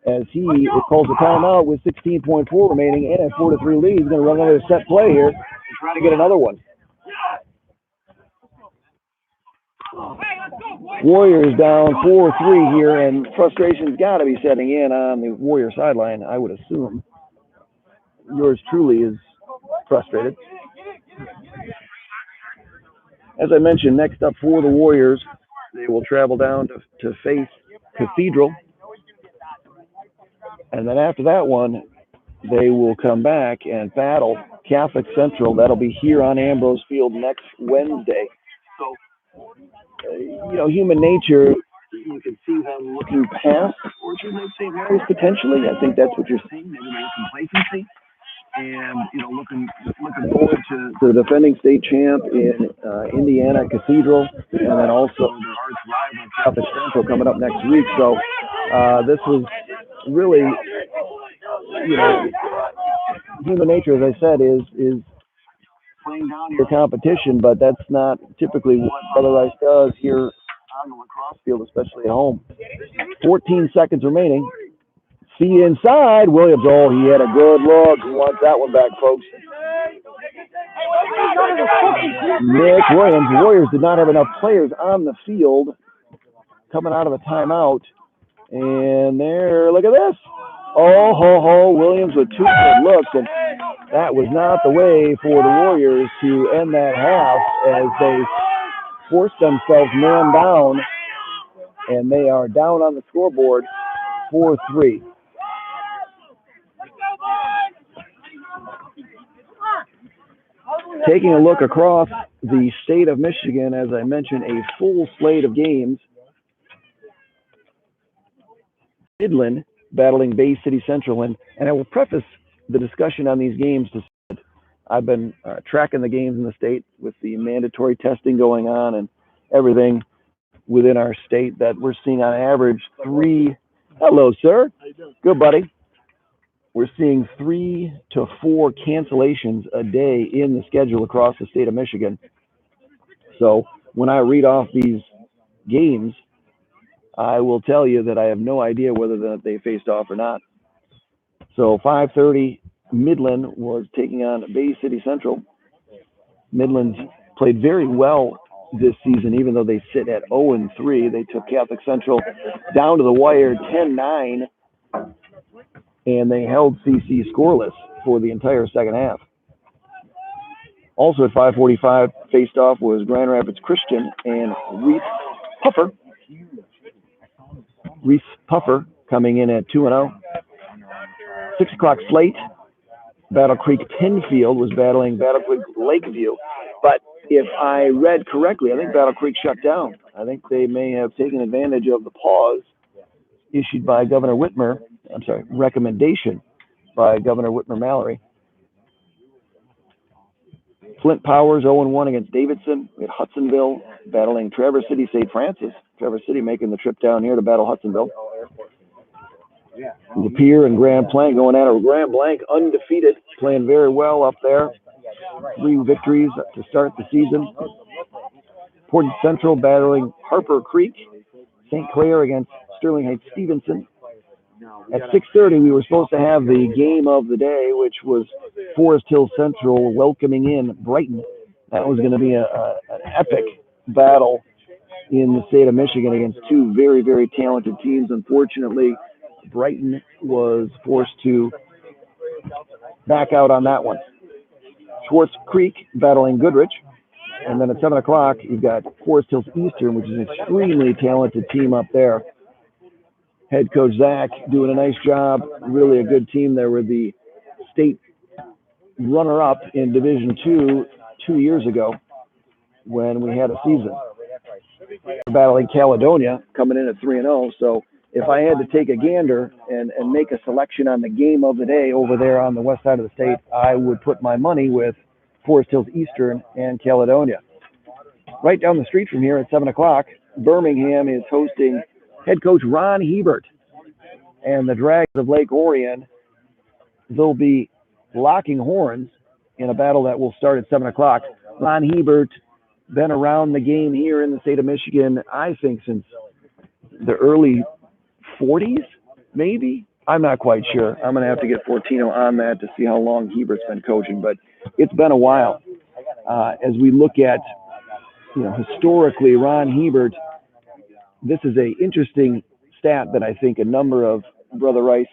As he calls a timeout with 16.4 remaining and a 4-3 lead. He's going to run another set play here and try to get another one. Warriors down 4-3 here, and frustration's got to be setting in on the Warrior sideline, I would assume. Yours truly is frustrated. As I mentioned, next up for the Warriors, they will travel down to face Cathedral. And then after that one, they will come back and battle Catholic Central. That'll be here on Ambrose Field next Wednesday. So, human nature, you can see them looking past Orchard Lake St. Mary's potentially. I think that's what you're seeing. Maybe there's complacency. And, looking forward to the defending state champ in Indiana Cathedral, and then also the arch rival Catholic Central coming up next week. So this was really, human nature, as I said, is playing down your competition, but that's not typically what Brother Rice does here on the lacrosse field, especially at home. 14 seconds remaining. See inside. Williams, he had a good look. He wants that one back, folks. Nick Williams. The Warriors did not have enough players on the field coming out of the timeout. And there, look at this. Williams with two good looks. And that was not the way for the Warriors to end that half as they forced themselves man down. And they are down on the scoreboard 4-3. Taking a look across the state of Michigan, as I mentioned, a full slate of games. Midland battling Bay City Central. And I will preface the discussion on these games to say I've been tracking the games in the state with the mandatory testing going on and everything within our state that we're seeing on average 3. Hello, sir. How you doing? Good, buddy. We're seeing 3 to 4 cancellations a day in the schedule across the state of Michigan. So when I read off these games, I will tell you that I have no idea whether they faced off or not. So 5:30, Midland was taking on Bay City Central. Midland played very well this season, even though they sit at 0-3. They took Catholic Central down to the wire 10-9, and they held CC scoreless for the entire second half. Also at 5:45, faced off was Grand Rapids Christian and Reese Puffer. Reese Puffer coming in at 2-0. 6 o'clock slate. Battle Creek Penfield was battling Battle Creek Lakeview. But if I read correctly, I think Battle Creek shut down. I think they may have taken advantage of the pause issued by Governor Whitmer. Recommendation by Governor Whitmer Mallory. Flint Powers 0-1 against Davidson. We had Hudsonville battling Traverse City St. Francis. Traverse City making the trip down here to battle Hudsonville. Lapeer and Grand Blanc going at it. Grand Blanc undefeated, playing very well up there. 3 victories to start the season. Portage Central battling Harper Creek. St. Clair against Sterling Heights Stevenson. At 6:30, we were supposed to have the game of the day, which was Forest Hill Central welcoming in Brighton. That was going to be an epic battle in the state of Michigan against 2 very, very talented teams. Unfortunately, Brighton was forced to back out on that one. Schwartz Creek battling Goodrich. And then at 7 o'clock, you've got Forest Hills Eastern, which is an extremely talented team up there. Head coach Zach doing a nice job. Really a good team. They were the state runner-up in Division II 2 years ago when we had a season. Battling Caledonia, coming in at 3-0. So if I had to take a gander and make a selection on the game of the day over there on the west side of the state, I would put my money with Forest Hills Eastern and Caledonia. Right down the street from here at 7 o'clock, Birmingham is hosting head coach Ron Hebert and the Dragons of Lake Orion. They'll be locking horns in a battle that will start at 7 o'clock. Ron Hebert, been around the game here in the state of Michigan, I think, since the early 40s, maybe? I'm not quite sure. I'm going to have to get Fortino on that to see how long Hebert's been coaching, but it's been a while. As we look at, historically, Ron Hebert, this is an interesting stat that I think a number of Brother Rice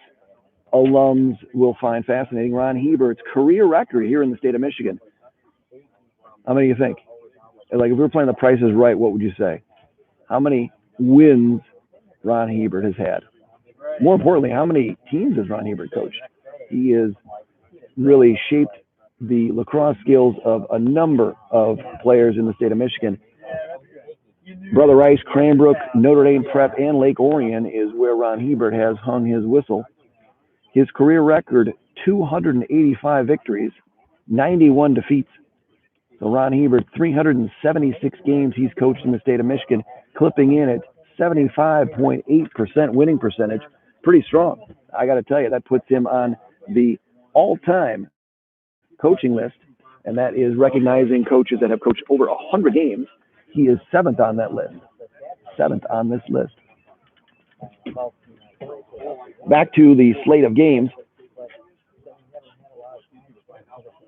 alums will find fascinating. Ron Hebert's career record here in the state of Michigan. How many do you think? Like, if we were playing The Price is Right, what would you say? How many wins Ron Hebert has had? More importantly, how many teams has Ron Hebert coached? He has really shaped the lacrosse skills of a number of players in the state of Michigan. Brother Rice, Cranbrook, Notre Dame Prep, and Lake Orion is where Ron Hebert has hung his whistle. His career record, 285 victories, 91 defeats. So Ron Hebert, 376 games he's coached in the state of Michigan, clipping in at 75.8% winning percentage. Pretty strong. I got to tell you, that puts him on the all-time coaching list, and that is recognizing coaches that have coached over 100 games. He is 7th on that list. 7th on this list. Back to the slate of games.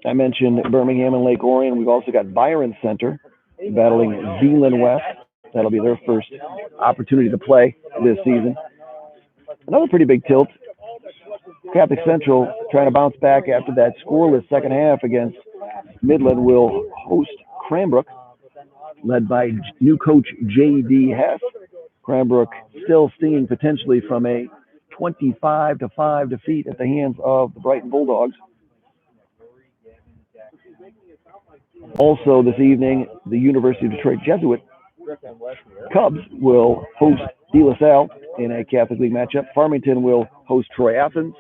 I mentioned Birmingham and Lake Orion. We've also got Byron Center battling Zeeland West. That'll be their first opportunity to play this season. Another pretty big tilt. Catholic Central, trying to bounce back after that scoreless second half against Midland, will host Cranbrook, led by new coach J.D. Hess. Cranbrook still stinging potentially from a 25-5 defeat at the hands of the Brighton Bulldogs. Also this evening, the University of Detroit Jesuit Cubs will host De La Salle in a Catholic League matchup. Farmington will host Troy Athens.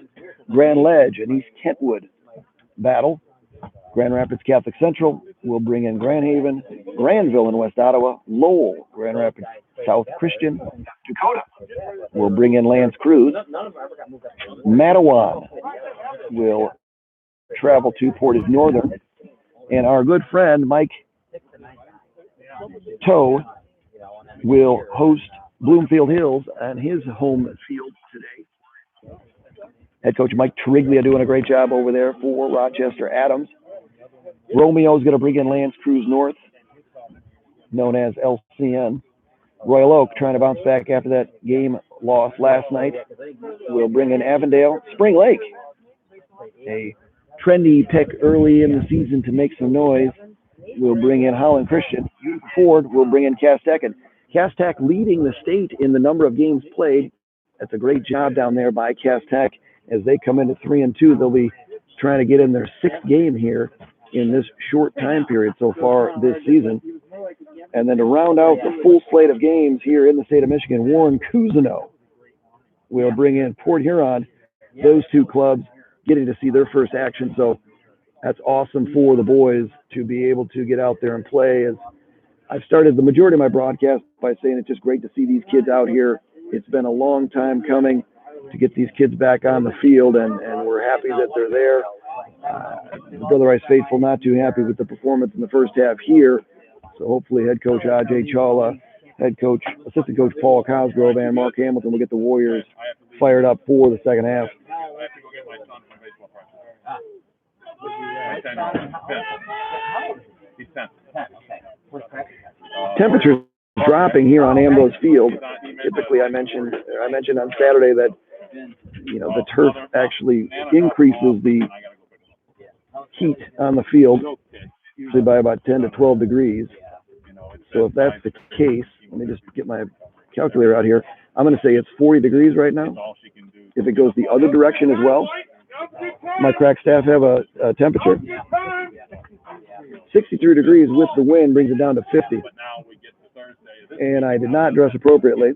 Grand Ledge and East Kentwood battle. Grand Rapids Catholic Central will bring in Grand Haven. Granville in West Ottawa. Lowell, Grand Rapids South Christian. Dakota will bring in Lance Cruz. Matawan will travel to Portage Northern. And our good friend Mike Toe will host Bloomfield Hills on his home field today. Head coach Mike Triglia doing a great job over there for Rochester Adams. Romeo's going to bring in Lance Cruz North. known as LCN. Royal Oak trying to bounce back after that game loss last night. We'll bring in Avondale. Spring Lake, a trendy pick early in the season to make some noise. We'll bring in Holland Christian. Ford will bring in Cass-Tech. And Cass-Tech leading the state in the number of games played. That's a great job down there by Cass-Tech. As they come into 3-2, they'll be trying to get in their 6th game here in this short time period so far this season. And then to round out the full slate of games here in the state of Michigan, Warren Cousino will bring in Port Huron. Those two clubs getting to see their first action. So that's awesome for the boys to be able to get out there and play. As I've started the majority of my broadcast by saying it's just great to see these kids out here. It's been a long time coming to get these kids back on the field, and we're happy that they're there. The Brother Rice faithful not too happy with the performance in the first half here. So hopefully head coach Ajay Chawla, assistant coach Paul Cosgrove, and Mark Hamilton will get the Warriors fired up for the second half. Temperatures dropping here on Ambrose Field. Typically, I mentioned on Saturday that the turf actually increases the heat on the field usually by about 10 to 12 degrees. So if that's the case, let me just get my calculator out here. I'm going to say it's 40 degrees right now. If it goes the other direction as well, my crack staff have a temperature. 63 degrees with the wind brings it down to 50. And I did not dress appropriately.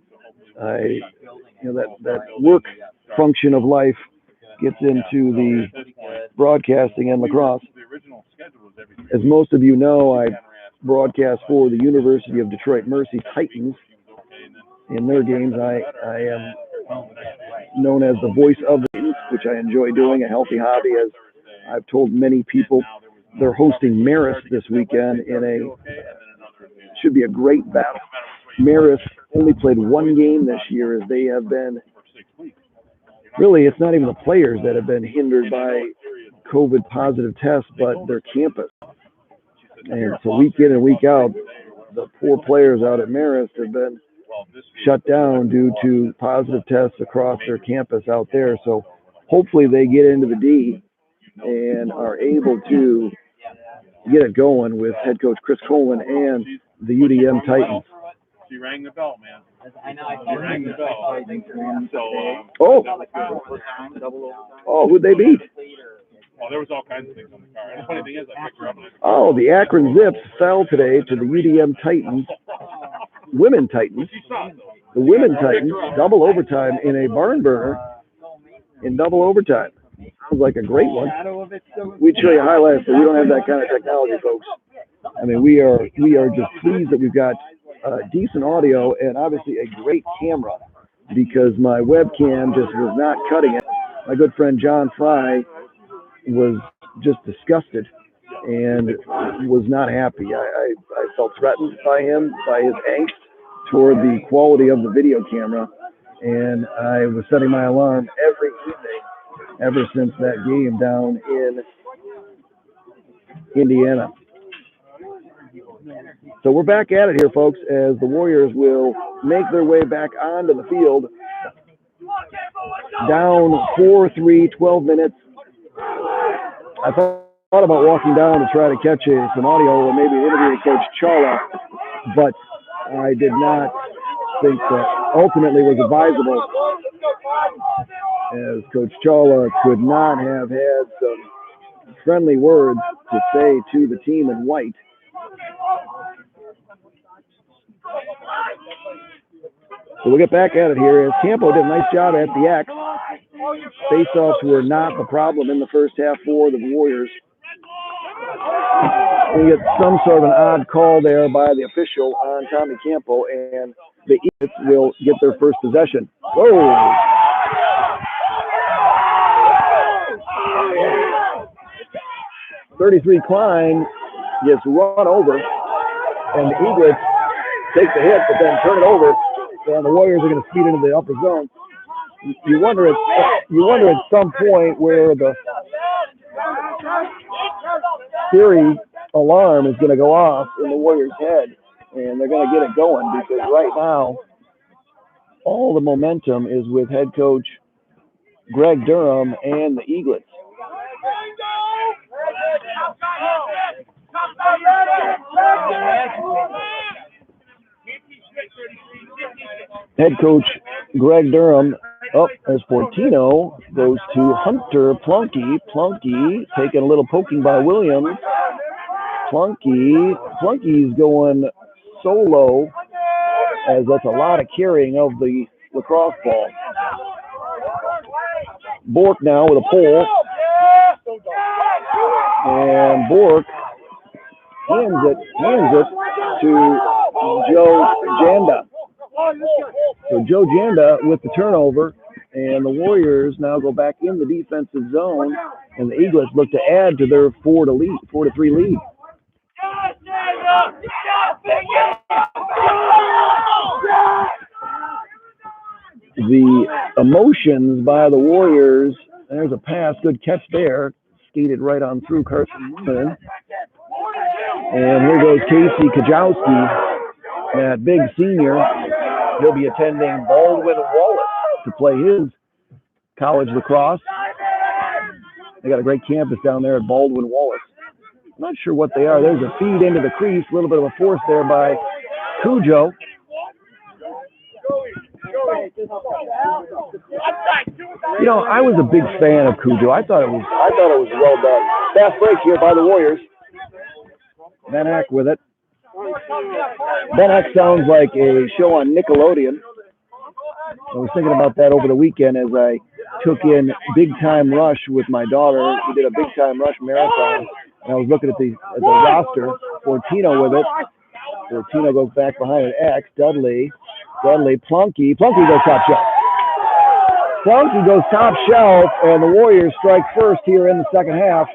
That work function of life gets into the broadcasting and lacrosse. As most of you know, I broadcast for the University of Detroit Mercy Titans. In their games, I am known as the voice of the Titans, which I enjoy doing, a healthy hobby. As I've told many people, they're hosting Marist this weekend should be a great battle. Marist only played one game this year, as they have been, really, it's not even the players that have been hindered by COVID positive tests, but their campus. And so week in and week out, the poor players out at Marist have been shut down due to positive tests across their campus out there. So hopefully they get into the D and are able to get it going with head coach Chris Coleman and the UDM Titans. She rang the bell, man. She rang the bell. Oh, who'd they beat? Oh, there was all kinds of things on the car. And the funny thing is, I picked her up. Oh, the Akron Zips fell today to the UDM Titans, women Titans. The women Titans, double overtime in a barn burner in double overtime. Sounds like a great one. We'd show you highlights, but we don't have that kind of technology, folks. I mean, we are just pleased that we've got decent audio and obviously a great camera, because my webcam just was not cutting it. My good friend John Fry was just disgusted and was not happy. I felt threatened by him, by his angst toward the quality of the video camera, and I was setting my alarm every evening ever since that game down in Indiana. So we're back at it here, folks, as the Warriors will make their way back onto the field. Down 4-3, 12 minutes. I thought about walking down to try to catch some audio or maybe interview Coach Chawla, but I did not think that ultimately was advisable, as Coach Chawla could not have had some friendly words to say to the team in white. So we'll get back at it here, as Campo did a nice job at the X. Face-offs were not the problem in the first half for the Warriors. We get some sort of an odd call there by the official on Tommy Campo, and the Eaglets will get their first possession. Whoa! 33 Klein gets run over, and the Eaglets take the hit, but then turn it over, and the Warriors are going to speed into the upper zone. You wonder at some point where the Fury alarm is going to go off in the Warriors' head, and and they're going to get it going because right now all the momentum is with head coach Greg Durham and the Eaglets. Head coach Greg Durham up as Fortino goes to Hunter Plunky. Plunky taking a little poking by Williams. Plunky's going solo as that's a lot of carrying of the lacrosse ball. Bork now with a pole. And Bork hands it to Joe Janda. So Joe Janda with the turnover, and the Warriors now go back in the defensive zone, and the Eaglets look to add to their 4-3 lead. The emotions by the Warriors. There's a pass, good catch there. Skated right on through Carson Newman. And here goes Casey Kajowski, that big senior. He'll be attending Baldwin Wallace to play his college lacrosse. They got a great campus down there at Baldwin Wallace. I'm not sure what they are. There's a feed into the crease, a little bit of a force there by Cujo. You know, I was a big fan of Cujo. I thought it was well done. Fast break here by the Warriors. Van Ack with it. Van Ack sounds like a show on Nickelodeon. I was thinking about that over the weekend as I took in Big Time Rush with my daughter. We did a Big Time Rush marathon, and I was looking at the roster. Fortino with it. Fortino goes back behind an X. Dudley, Plunky goes top shelf. Plunky goes top shelf, and the Warriors strike first here in the second half.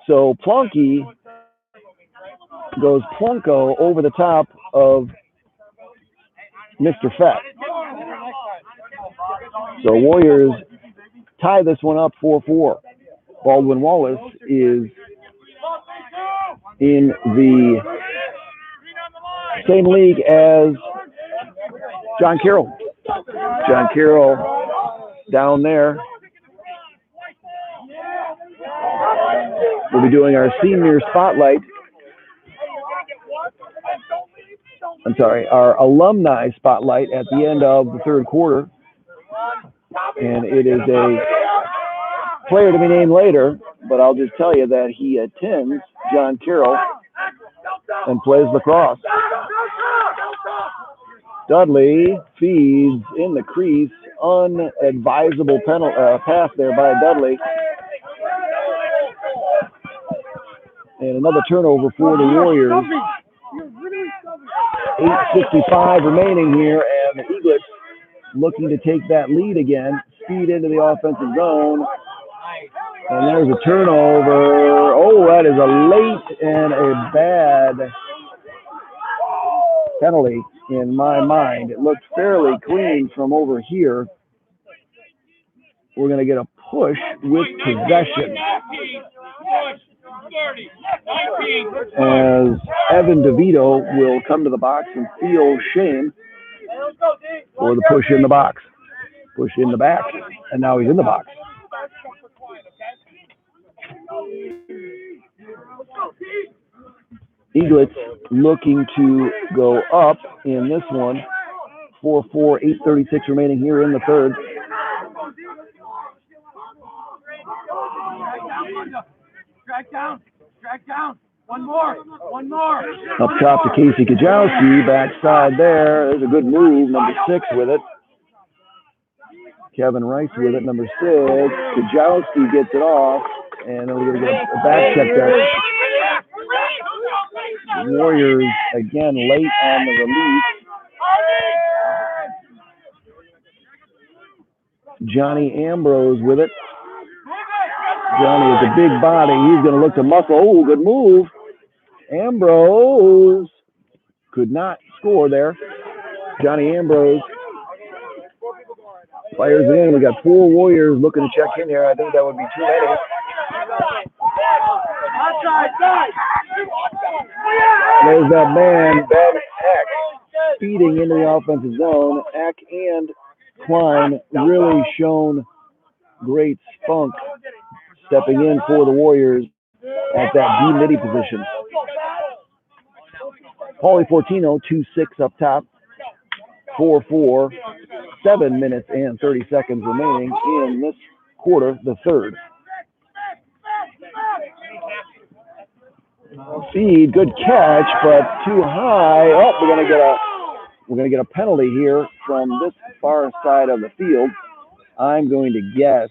So Plunky goes Plunko over the top of Mr. Fett. So Warriors tie this one up 4-4. Baldwin Wallace is in the same league as John Carroll. John Carroll down there. We'll be doing our senior spotlight. Our alumni spotlight at the end of the third quarter. And it is a player to be named later, but I'll just tell you that he attends John Carroll and plays lacrosse. Dudley feeds in the crease. Unadvisable pass there by Dudley. And another turnover for the Warriors. 8:55 remaining here, and the Eaglets looking to take that lead again. Speed into the offensive zone. And there's a turnover. Oh, that is a late and a bad penalty in my mind. It looked fairly clean from over here. We're going to get a push with possession. As Evan DeVito will come to the box and feel shame for the push in the box. Push in the back, and now he's in the box. Eaglets looking to go up in this one. 4-4, 8:36 remaining here in the third. Track down. One more. Up top to Casey Kajowski, backside there. There's a good move, number 6 with it. Kevin Rice with it, number 6. Kajowski gets it off, and then we're going to get a back check there. Warriors again late on the release. Johnny Ambrose with it. Johnny is a big body. He's going to look to muscle. Oh, good move. Ambrose could not score there. Johnny Ambrose fires it in. We got 4 Warriors looking to check in here. I think that would be too many. There's that man, Ben Eck, feeding into the offensive zone. Eck and Klein really shown great spunk stepping in for the Warriors at that D-midi position. Paulie Fortino, 2-6 up top. 4-4, 7 minutes and 30 seconds remaining in this quarter, the third. Feed, good catch, but too high. Oh, we're gonna get a penalty here from this far side of the field. I'm going to guess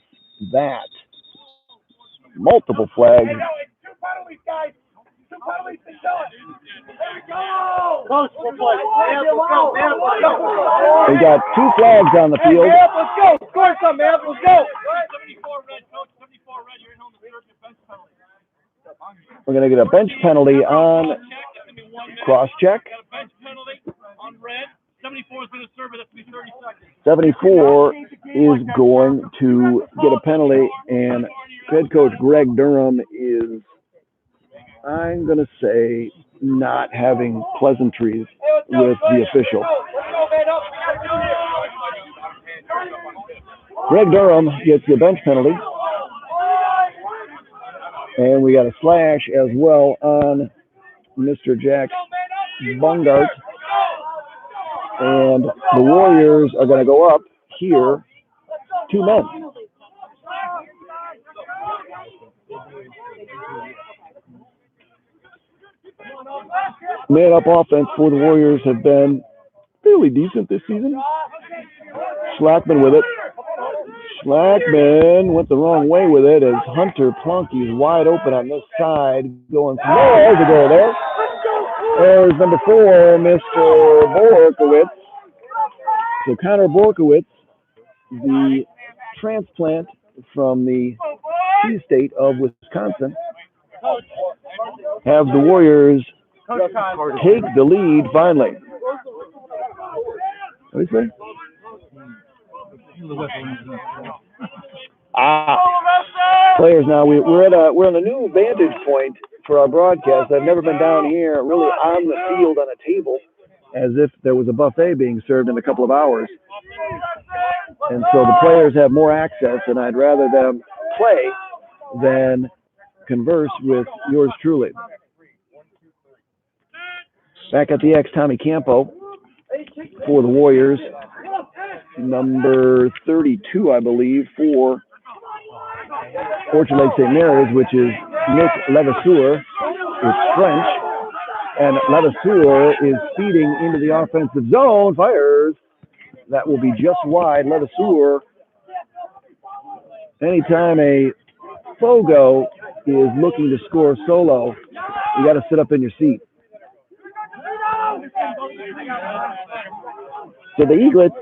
that multiple flags. We got 2 flags on the field. Let's go. Score some, man. Let's go. 74 red, coach. 74 red. You're in home. Bench penalty. We're going to get a bench penalty on cross check. Got a bench penalty on red. 74 is going to serve it. That's going to be 30 seconds. 74 is going to get a penalty, and head coach Greg Durham is, I'm going to say, not having pleasantries with the official. Greg Durham gets the bench penalty. And we got a slash as well on Mr. Jack Bungart. And the Warriors are going to go up here, 2 men. Man up offense for the Warriors have been fairly decent this season. Schlackman with it. Schlackman went the wrong way with it as Hunter Plunky's wide open on this side. Going from there. There's a goal there. There's number 4, Mr. Borkowitz. So Connor Borkowitz, the transplant from the Sioux State of Wisconsin, have the Warriors take the lead finally. What do you say? Players now, we're on a new vantage point for our broadcast. I've never been down here really on the field on a table as if there was a buffet being served in a couple of hours. And so the players have more access, and I'd rather them play than converse with yours truly. Back at the X, Tommy Campo for the Warriors. Number 32, I believe, for Orchard Lake St. Mary's, which is Nick Levasseur. It's French. And Levasseur is feeding into the offensive zone. Fires. That will be just wide. Levasseur, anytime a Fogo is looking to score solo, you got to sit up in your seat. So the Eaglets,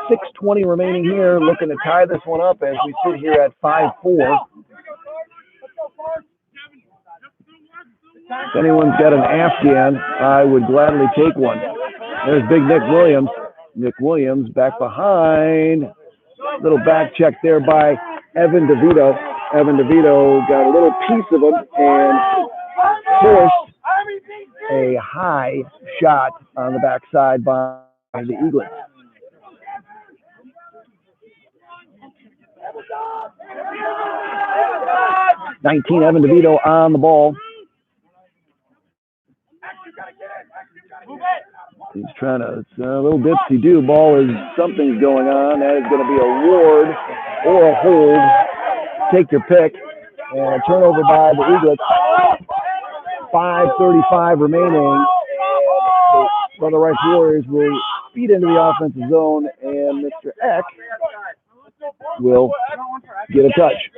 6:20 remaining here, looking to tie this one up as we sit here at 5-4. If anyone's got an Afghan, I would gladly take one. There's big Nick Williams. Nick Williams back behind. Little back check there by Evan DeVito. Evan DeVito got a little piece of him and forced a high shot on the backside by the Eaglets. (19) Evan DeVito on the ball. He's trying to, it's a little dipsy-do. Ball is, something's going on. That is going to be a ward or a hold. Take your pick. And a turnover by the Eaglets. 5:35 remaining. And the Brother Rice Warriors will feed into the offensive zone, and Mr. Eck will get a touch.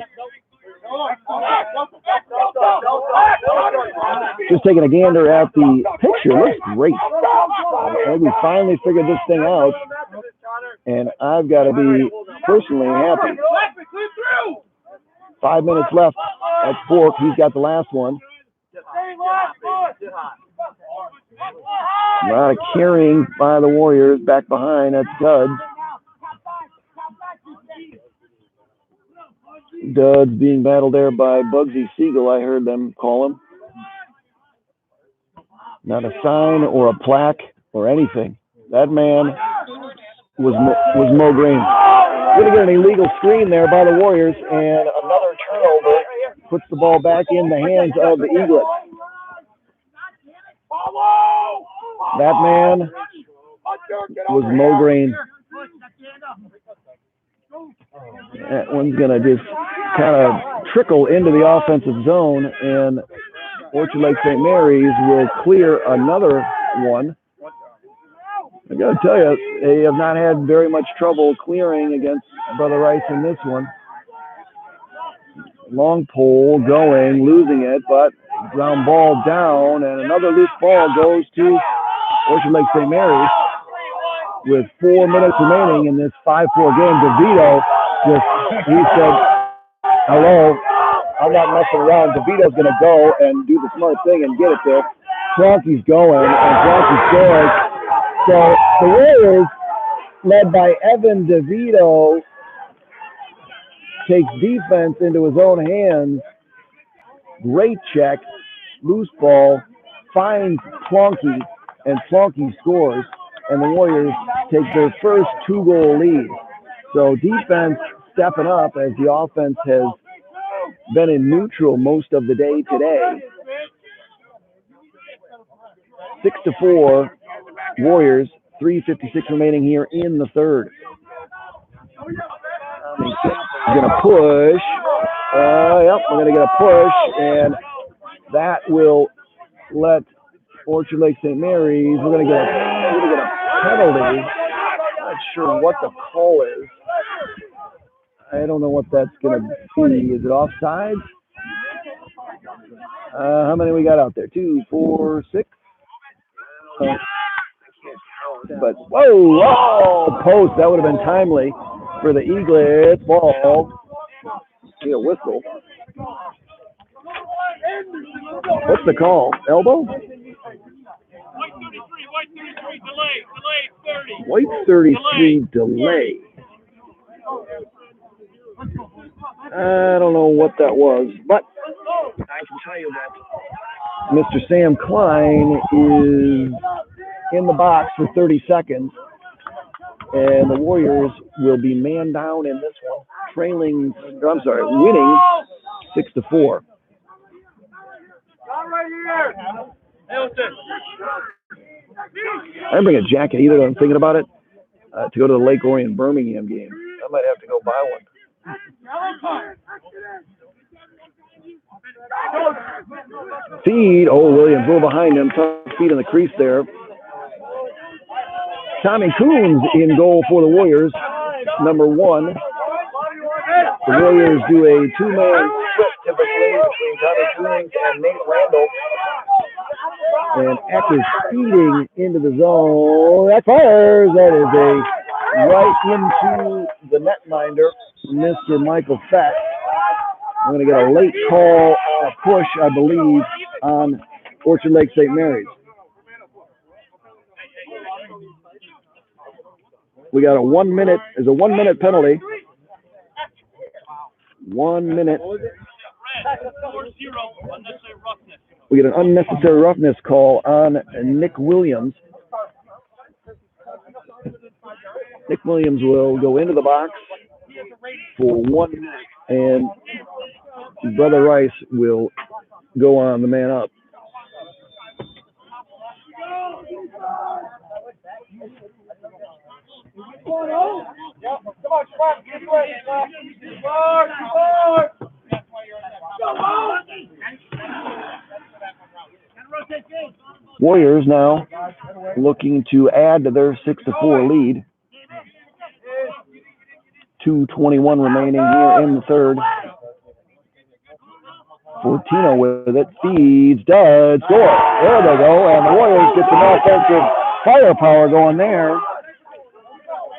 Just taking a gander at the picture, looks great. I think we finally figured this thing out, and I've got to be personally happy. 5 minutes left. That's Bork. He's got the last one. A lot of carrying by the Warriors back behind. That's Duds. Duds being battled there by Bugsy Siegel, I heard them call him. Not a sign or a plaque or anything. That man was Mo Green. We're going to get an illegal screen there by the Warriors, and another turnover puts the ball back in the hands of the Eaglets. That man was Mo Green. That one's going to just kind of trickle into the offensive zone, and Orchard Lake St. Mary's will clear another one. I got to tell you, they have not had very much trouble clearing against Brother Rice in this one. Long pole going, losing it, but ground ball down, and another loose ball goes to Orchard Lake St. Mary's. With 4 minutes remaining in this 5-4 game, DeVito he said, hello, I'm not messing around. DeVito's going to go and do the smart thing and get it there. Flonky's going, and Flonky scores. So the Warriors, led by Evan DeVito, takes defense into his own hands. Great check, loose ball, finds Flonky, and Flonky scores. And the Warriors take their first 2-goal lead. So defense stepping up as the offense has been in neutral most of the day today. 6-4, Warriors, 3:56 remaining here in the third. We're going to push. Yep, we're going to get a push, and that will let Orchard Lake St. Mary's. We're going to get a penalty. Not sure what the call is. I don't know what that's going to be. Is it offsides? How many we got out there? 2, 4, 6. But whoa, post. That would have been timely for the Eaglets. Ball. See a whistle. What's the call? Elbow? White 33 delay. I don't know what that was, but I can tell you that Mr. Sam Klein is in the box for 30 seconds, and the Warriors will be man down in this one, winning 6-4. I didn't bring a jacket either. I'm thinking about it to go to the Lake Orion Birmingham game. I might have to go buy one. Feed. Oh, Williams a little behind him. Tough feet in the crease there. Tommy Coons in goal for the Warriors. Number 1. The Warriors do a 2-man split typically between Tommy Coons and Nate Randall. And Eck is feeding into the zone. That fires. That is right into the netminder, Mr. Michael Fett. I'm going to get a late call on a push, I believe, on Orchard Lake St. Mary's. We got a 1 minute. There's a 1 minute penalty. 1 minute. We get an unnecessary roughness call on Nick Williams. Nick Williams will go into the box for 1 minute, and Brother Rice will go on the man up. Warriors now looking to add to their 6-4 lead. 2:21 remaining here in the third. Fortino with it, feeds, does, score. There they go, and the Warriors get some offensive firepower going there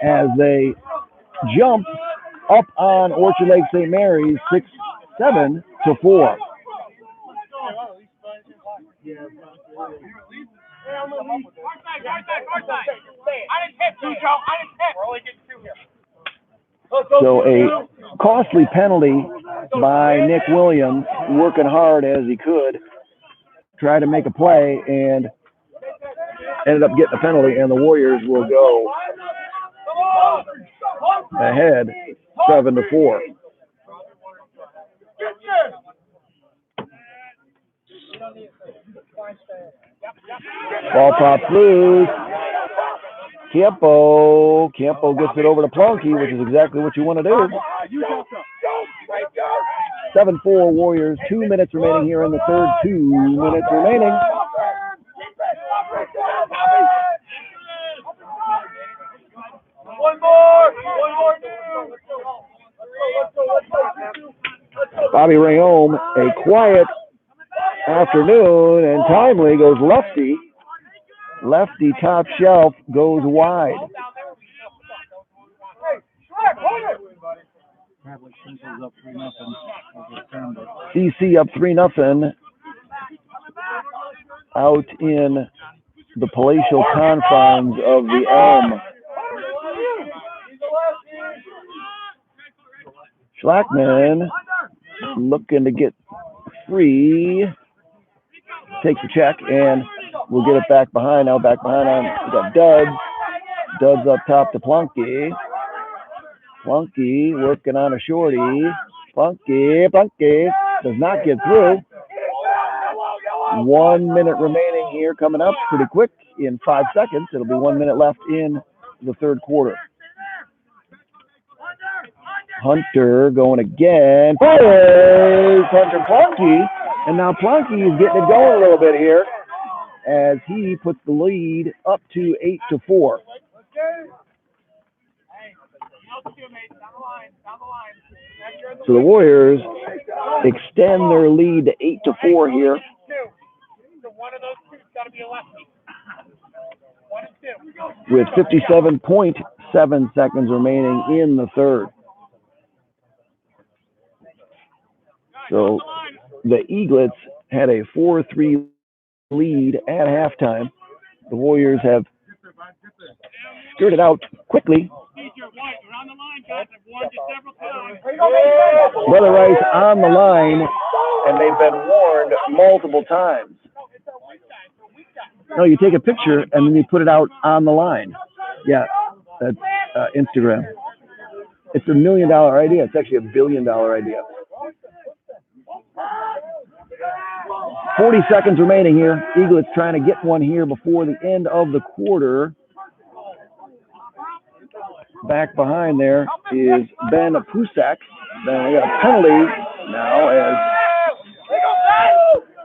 as they jump up on Orchard Lake St. Mary's 6-7-4. So a costly penalty by Nick Williams, working hard as he could, tried to make a play, and ended up getting a penalty, and the Warriors will go ahead 7-4. Ball pops loose. Campo gets it over to Plunky, which is exactly what you want to do. 7-4 Warriors, 2 minutes remaining here in the third, 2 minutes remaining. One more. Bobby Rayome, a quiet afternoon, and timely goes lefty. Lefty top shelf goes wide. CC up 3-0 out in the palatial confines of the Elm. Schlackman looking to get free. Takes the check, and we'll get it back behind now. Back behind on, we got Duds. Duds up top to Plunky. Plunky working on a shorty. Plunky does not get through. 1 minute remaining here, coming up pretty quick in 5 seconds. It'll be 1 minute left in the third quarter. Hunter going again. Fires Hunter Plunky. And now Plunky is getting it going a little bit here as he puts the lead up to 8-4. So the Warriors extend their lead to 8-4 here. With 57.7 seconds remaining in the third. So the Eaglets had a 4-3 lead at halftime. The Warriors have skirted out quickly. Brother Rice on the line, and they've been warned multiple times. No, you take a picture and then you put it out on the line. Yeah, that's Instagram. It's $1 million idea. It's actually $1 billion idea. 40 seconds remaining here. Eaglets trying to get one here before the end of the quarter. Back behind there is Ben Pusak. Then we got a penalty now as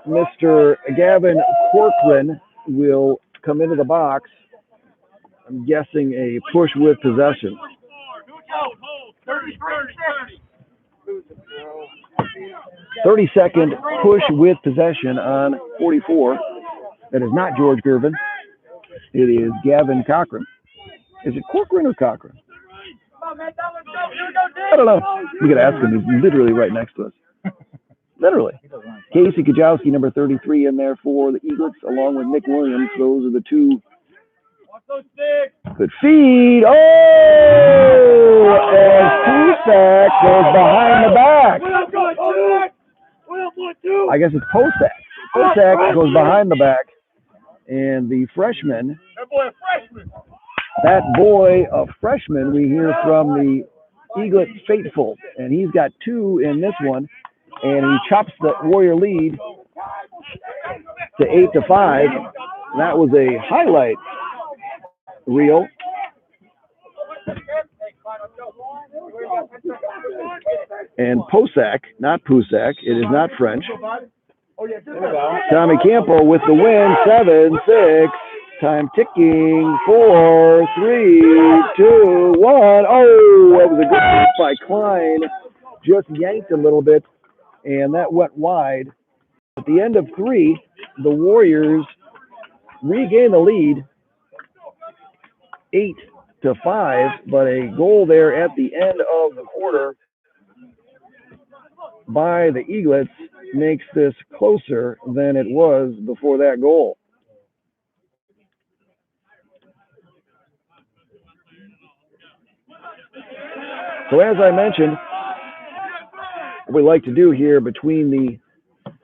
Mr. Gavin Corcoran will come into the box. I'm guessing a push with possession. 30-second push with possession on 44. That is not George Gervin. It is Gavin Cochran. Is it Corcoran or Cochran? I don't know. We could ask him. He's literally right next to us. Literally. Casey Kajowski, number 33, in there for the Eaglets, along with Nick Williams. Those are the two. Good feed. Oh! And Pusak goes behind the back. I guess it's Posak. Posak goes behind the back. And the freshman, that boy, a freshman, we hear from the Eaglet faithful. And he's got 2 in this one. And he chops the Warrior lead to 8-5. That was a highlight reel. And Posak, not Pusak, it is not French. Tommy Campo with the win, 7-6. Time ticking, 4, 3, 2, 1. Oh, that was a good hit by Klein. Just yanked a little bit, and that went wide. At the end of 3, the Warriors regain the lead, 8-5, but a goal there at the end of the quarter by the Eaglets makes this closer than it was before that goal. So as I mentioned, What we like to do here between the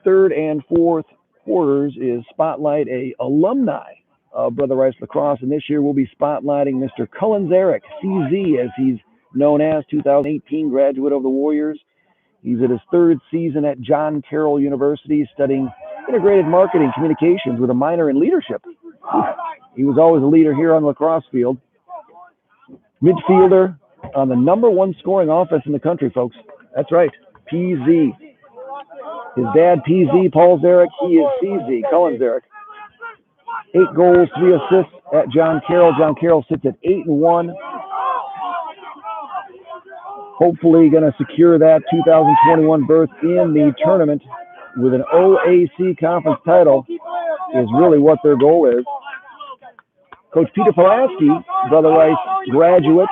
third and fourth quarters is spotlight a alumni of Brother Rice Lacrosse, and this year we'll be spotlighting Mr. Cullen Zarek, CZ, as he's known as, 2018 graduate of the Warriors. He's at his third season at John Carroll University, studying integrated marketing communications with a minor in leadership. He was always a leader here on lacrosse field. Midfielder on the #1 scoring offense in the country, folks. That's right, PZ. His dad, PZ, Paul Zarek, he is CZ, Cullen Zarek. 8 goals, 3 assists at John Carroll. John Carroll sits at 8-1. Hopefully going to secure that 2021 berth in the tournament with an OAC conference title is really what their goal is. Coach Peter Pulaski, Brother Rice graduate,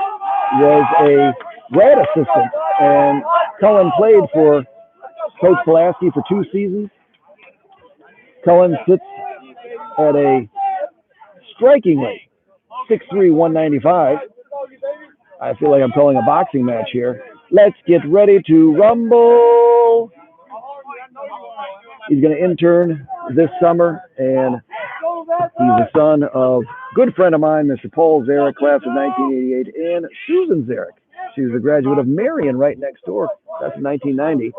was a grad assistant, and Cullen played for Coach Pulaski for 2 seasons. Cullen sits at a strikingly 6'3", 195. I feel like I'm calling a boxing match here. Let's get ready to rumble. He's going to intern this summer, and he's the son of a good friend of mine, Mr. Paul Zarek, class of 1988, and Susan Zarek. She was a graduate of Marion right next door. That's in 1990.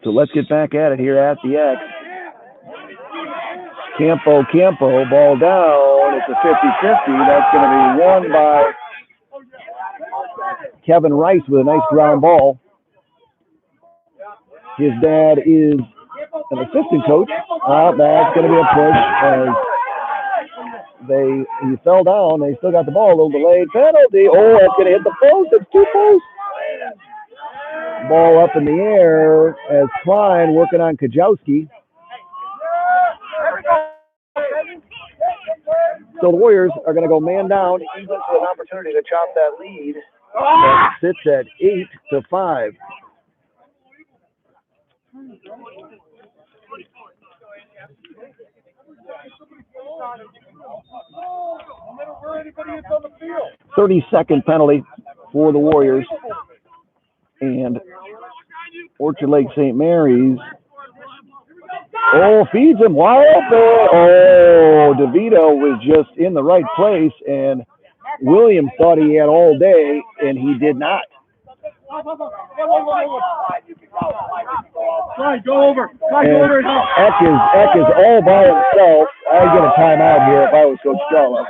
So let's get back at it here at the X. Campo, ball down. It's a 50-50. That's going to be won by Kevin Rice with a nice ground ball. His dad is an assistant coach. That's going to be a push as he fell down. They still got the ball, a little delayed penalty. Oh, that's going to hit the post. It's 2 posts. Ball up in the air as Klein working on Kajowski. So the Warriors are going to go man down. Eaglets with an opportunity to chop that lead. That sits at 8-5. – 30-second penalty for the Warriors. And Orchard Lake St. Mary's. Oh, feeds him wide open. Oh, DeVito was just in the right place, and Williams thought he had all day, and he did not. Go over. Eck is all by himself. I'd get a timeout here if I was Coach Strala.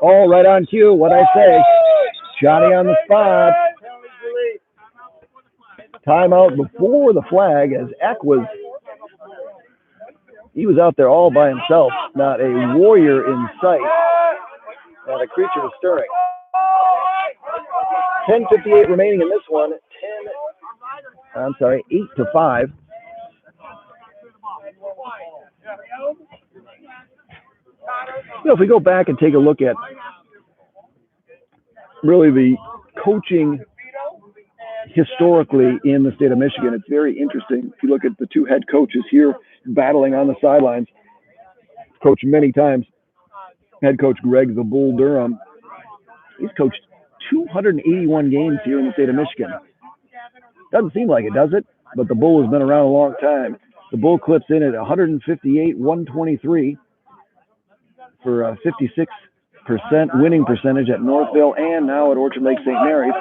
All right on cue. What'd I say? Johnny on the spot. Timeout before the flag, as Eck was out there all by himself. Not a Warrior in sight. Not a creature was stirring. 10:58 remaining in this one. 8-5. If we go back and take a look at really the coaching historically in the state of Michigan, it's very interesting. If you look at the 2 head coaches here battling on the sidelines, coached many times. Head coach Greg the Bull Durham, he's coached 281 games here in the state of Michigan. Doesn't seem like it, does it? But the Bull has been around a long time. The Bull clips in at 158, 123 for a 56% winning percentage at Northville and now at Orchard Lake St. Mary's.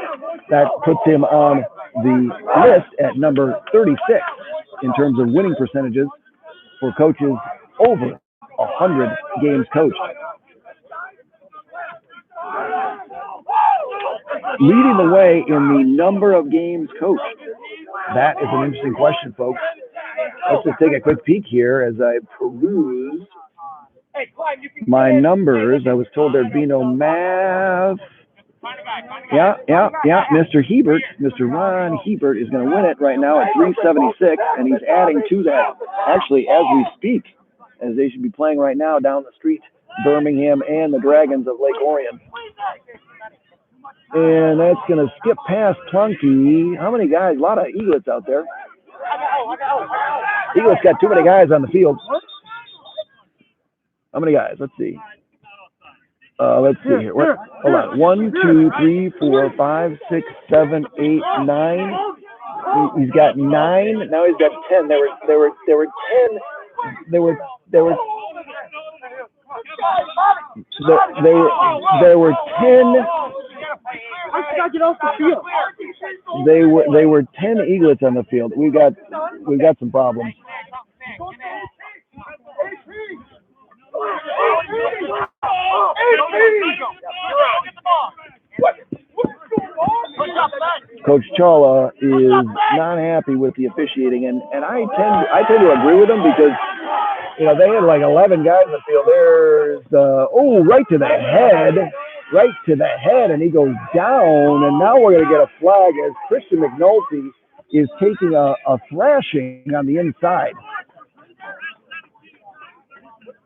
That puts him on the list at number 36 in terms of winning percentages for coaches over 100 games coached. Leading the way in the number of games coached. That is an interesting question, folks. Let's just take a quick peek here as I peruse my numbers. I was told there'd be no math. Yeah. Mr. Hebert, Mr. Ron Hebert is going to win it right now at 376, and he's adding to that actually as we speak, as they should be playing right now down the street, Birmingham and the Dragons of Lake Orion. And that's going to skip past Plunky. How many guys? A lot of Eaglets out there. Eaglets got too many guys on the field. How many guys? Let's see. Let's see here. What? Hold on. 1, 2, 3, 4, 5, 6, 7, 8, 9. He's got 9. Now he's got 10. There were 10. There were 10. They were 10 Eaglets on the field. We've got some problems. Coach Chawla is not happy with the officiating, and I tend to agree with him because they had like 11 guys in the field. There's right to the head, and he goes down, and now we're going to get a flag as Christian McNulty is taking a thrashing on the inside.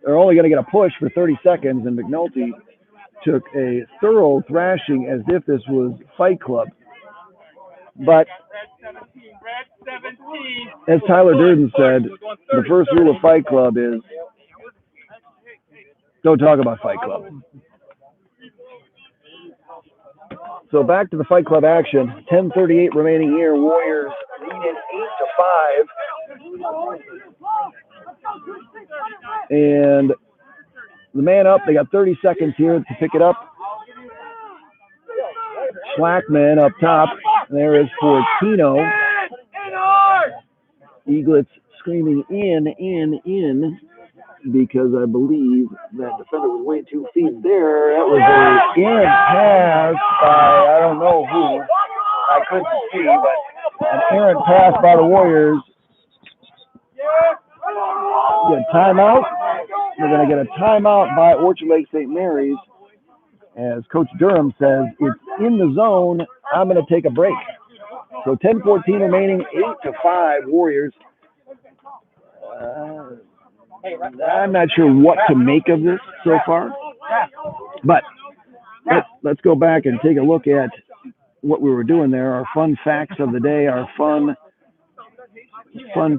They're only going to get a push for 30 seconds, and McNulty took a thorough thrashing as if this was Fight Club. But as Tyler Durden said, the first rule of Fight Club is don't talk about Fight Club. So back to the Fight Club action. 10:38 remaining here. Warriors leading 8-5. And the man up, they got 30 seconds here to pick it up. Schlackman up top. There is Fortino. Eaglets screaming in, because I believe that defender was way 2 feet there. That was an errant pass by, I don't know who. I couldn't see, but an errant pass by the Warriors. Get a timeout. We're going to get a timeout by Orchard Lake St. Mary's. As Coach Durham says, it's in the zone. I'm going to take a break. So 10:14 remaining, 8-5 Warriors. I'm not sure what to make of this so far, but let's go back and take a look at what we were doing there. Our fun facts of the day, our fun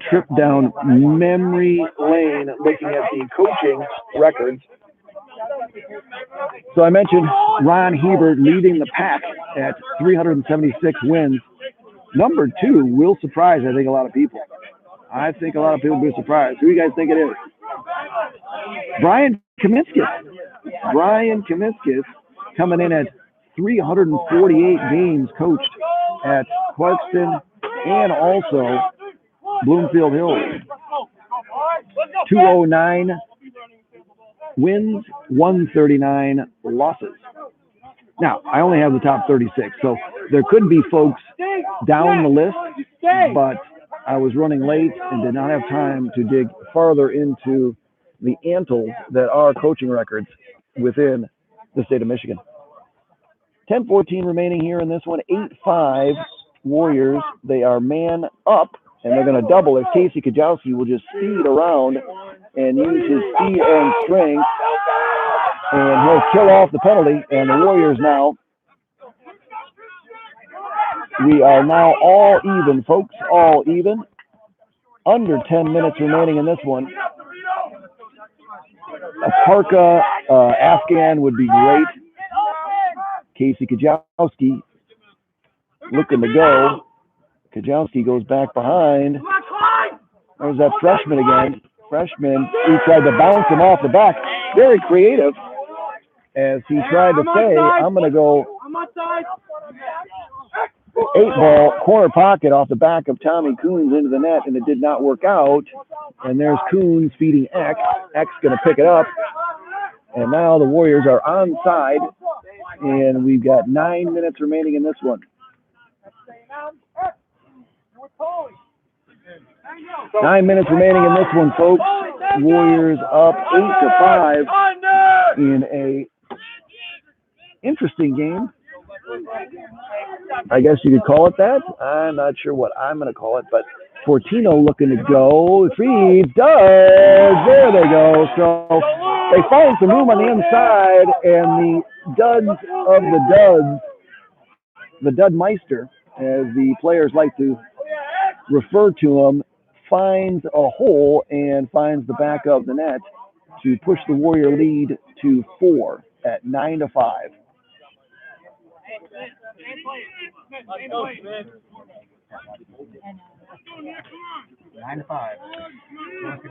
trip down memory lane, looking at the coaching records. So I mentioned Ron Hebert leading the pack at 376 wins. Number 2 will surprise, I think, a lot of people. I think a lot of people will be surprised. Who do you guys think it is? Brian Kamiskis. Brian Kamiskis coming in at 348 games coached at Clarkston and also Bloomfield Hills. 209 wins, 139 losses. Now, I only have the top 36, so there could be folks down the list, but I was running late and did not have time to dig farther into the antles that are coaching records within the state of Michigan. 10:14 remaining here in this one, 8-5 Warriors. They are man up, and they're going to double as Casey Kajowski will just speed around and use his speed and strength, and he'll kill off the penalty. And the Warriors now, we are now all even, folks, all even. Under 10 minutes remaining in this one. A parka Afghan would be great. Casey Kajowski looking to go. Kajowski goes back behind. There's that freshman again. Freshman, he tried to bounce him off the back. Very creative as he tried to say, I'm going to go 8-ball corner pocket off the back of Tommy Coons into the net, and it did not work out. And there's Coons feeding X. X going to pick it up. And now the Warriors are onside, and we've got 9 minutes remaining in this one. 9 minutes remaining in this one, folks. Warriors up 8-5 in a interesting game. I guess you could call it that. I'm not sure what I'm going to call it, but Fortino looking to go. Feeds, does. There they go. So they find some room on the inside, and the duds of the duds, the Dudmeister, as the players like to refer to him, finds a hole and finds the back of the net to push the Warrior lead to 4 at 9-5.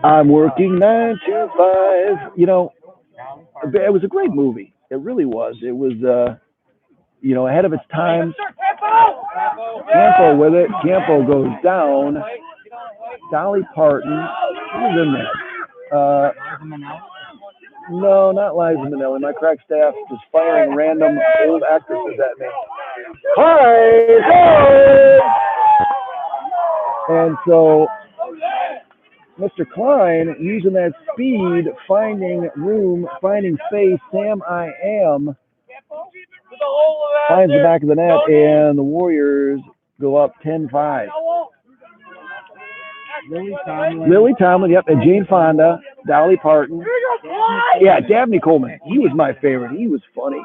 I'm working 9 to 5. You know, it was a great movie. It really was. It was, ahead of its time. Campo with it. Campo goes down. Dolly Parton. Who's in that? No, not Liza Minnelli. My crack staff is firing random old actresses at me. Hi! And so Mr. Klein, using that speed, finding room, finding space, Sam I Am, finds the back of the net, and the Warriors go up 10-5. Lily Tomlin, yep, and Jane Fonda, Dolly Parton. Yeah, Dabney Coleman. He was my favorite. He was funny.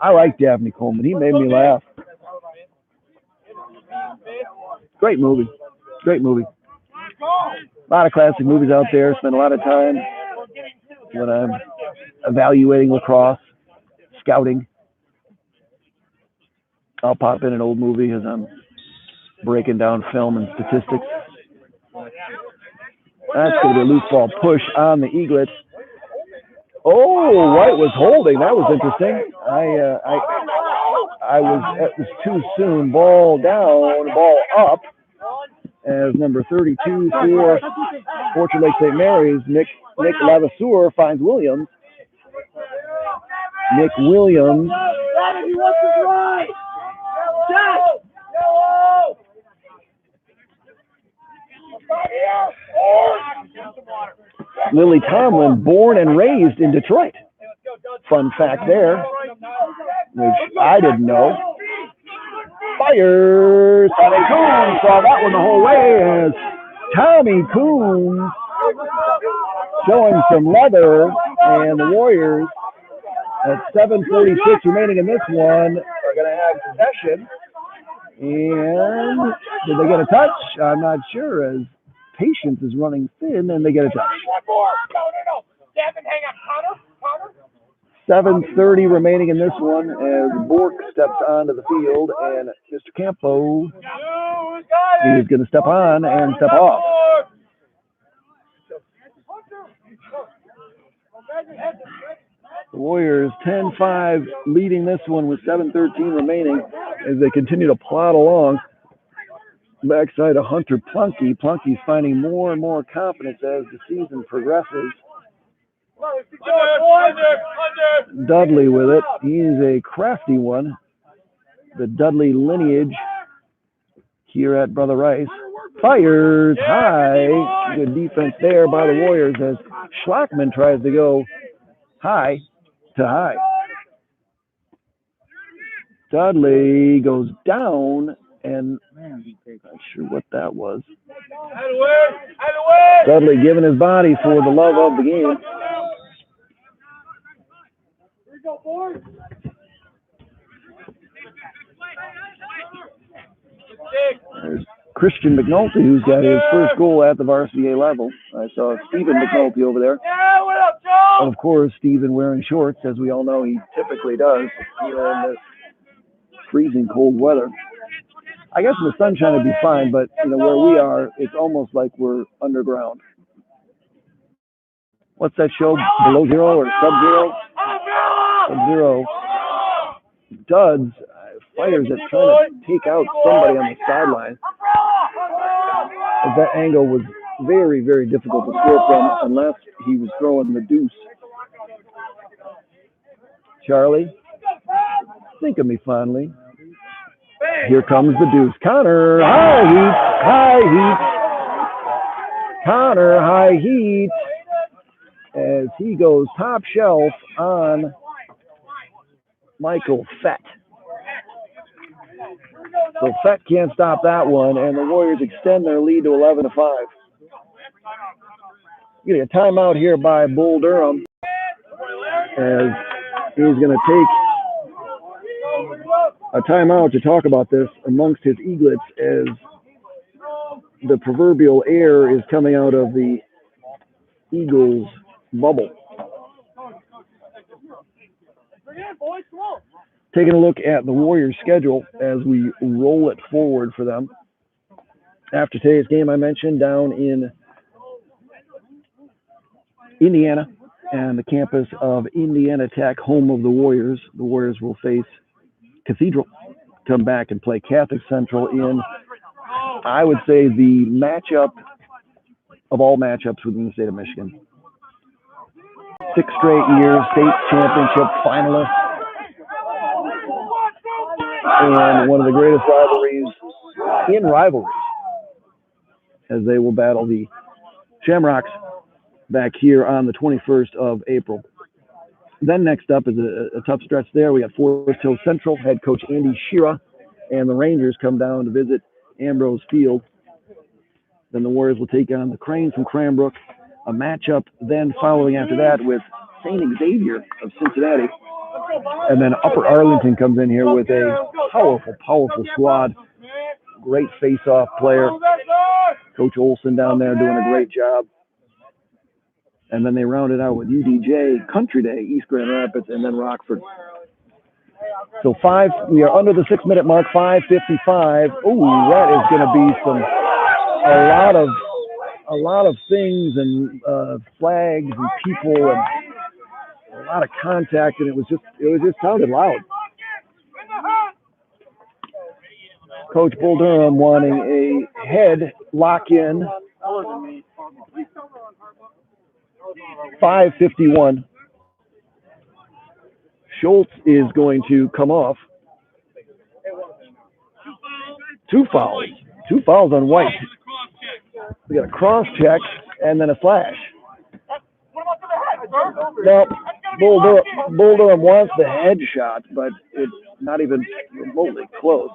I like Dabney Coleman. He made me laugh. Great movie. Great movie. A lot of classic movies out there. Spend a lot of time when I'm evaluating lacrosse, scouting. I'll pop in an old movie as I'm breaking down film and statistics. That's going to be a loose ball push on the Eaglets. Oh, White was holding. That was interesting. It was too soon. Ball down, ball up. As number 32 for Orchard Lake St. Mary's, Nick Levasseur finds Williams. Nick Williams. Lily Tomlin, born and raised in Detroit. Fun fact there, which I didn't know. Fires! Tommy Coons saw that one the whole way as Tommy Coons showing some leather, and the Warriors at 7:46 remaining in this one are going to have possession. And did they get a touch? I'm not sure, as patience is running thin, and they get a touch. 7:30 remaining in this one as Bork steps onto the field, and Mr. Campo is going to step on and step off. The Warriors 10-5 leading this one with 7:13 remaining as they continue to plod along. Backside of Hunter Plunky. Plunky's finding more and more confidence as the season progresses. Dudley with it. He's a crafty one. The Dudley lineage here at Brother Rice. Fires high. Good defense there by the Warriors as Schlockman tries to go high to high. Dudley goes down, and man, I'm not sure what that was. Dudley giving his body for the love of the game. There's Christian McNulty, who's got his first goal at the varsity A level. I saw Stephen McNulty over there. And of course, Stephen wearing shorts, as we all know he typically does, even in this freezing cold weather. I guess in the sunshine it'd be fine, but where we are, it's almost like we're underground. What's that show? Below Zero or Sub-Zero? Sub-Zero. Duds fires at trying to take out somebody on the sideline. That angle was very, very difficult to score from unless he was throwing the deuce. Charlie, think of me fondly. Here comes the deuce. Connor, high heat. Connor, high heat. As he goes top shelf on Michael Fett. So Fett can't stop that one, and the Warriors extend their lead to 11-5. Getting a timeout here by Bull Durham, as he's going to take a timeout to talk about this amongst his Eaglets, as the proverbial air is coming out of the Eagles bubble. Taking a look at the Warriors' schedule as we roll it forward for them. After today's game, I mentioned down in Indiana and the campus of Indiana Tech, home of the Warriors will face Cathedral, come back and play Catholic Central in, I would say, the matchup of all matchups within the state of Michigan. 6 straight years, state championship finalists, and one of the greatest rivalries in rivalries, as they will battle the Shamrocks back here on the 21st of April. Then next up is a tough stretch there. We got Forest Hill Central, head coach Andy Shira, and the Rangers come down to visit Ambrose Field. Then the Warriors will take on the Cranes from Cranbrook, a matchup then following after that with St. Xavier of Cincinnati. And then Upper Arlington comes in here with a powerful squad. Great face-off player. Coach Olson down there doing a great job. And then they round it out with UDJ, Country Day, East Grand Rapids, and then Rockford. So we are under the 6-minute mark, 5:55. Oh, that is going to be a lot of things and flags and people and a lot of contact, and it just sounded loud. Coach Bull Durham wanting a head lock-in. 5:51. Schultz is going to come off. 2 fouls. 2 fouls on White. We got a cross check and then a slash. Now, Bull Durham wants the head shot, but it's not even remotely close.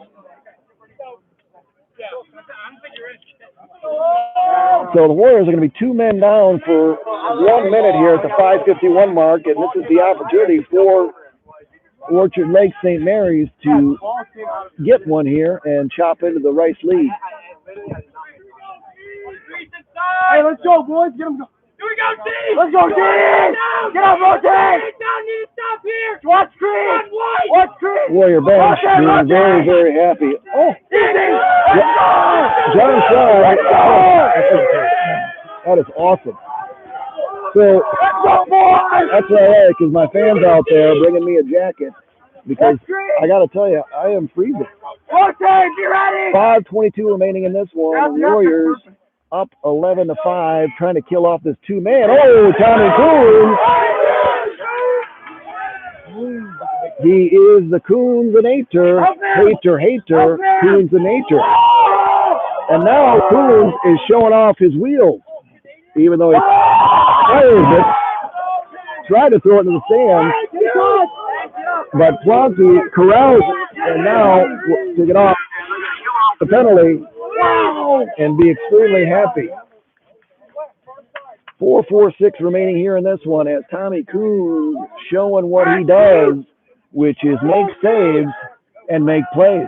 So the Warriors are going to be 2 men down for 1 minute here at the 5:51 mark, and this is the opportunity for Orchard Lake St. Mary's to get one here and chop into the Rice lead. Hey, let's go, boys. Get them go. Here we go, D! Let's go, D! Get up, rotate! Down, need to stop here! Watch screen! Watch screen! Warrior bench being very, very happy. Oh! John Shaw. That is awesome. So, that's all right, because my fans out there bringing me a jacket, because I got to tell you, I am freezing. Rotate, be ready! 5:22 remaining in this one. The Warriors up 11-5, trying to kill off this 2-man. Oh, Tommy Coons. He is the Coons-a-nator. Hater. Coons-a-nator. And now Coons is showing off his wheels, even though he fires it. Tried to throw it into the stands, but Plonky corrals it, and now to get off the penalty and be extremely happy. 4:46 remaining here in this one as Tommy Coons showing what he does, which is make saves and make plays.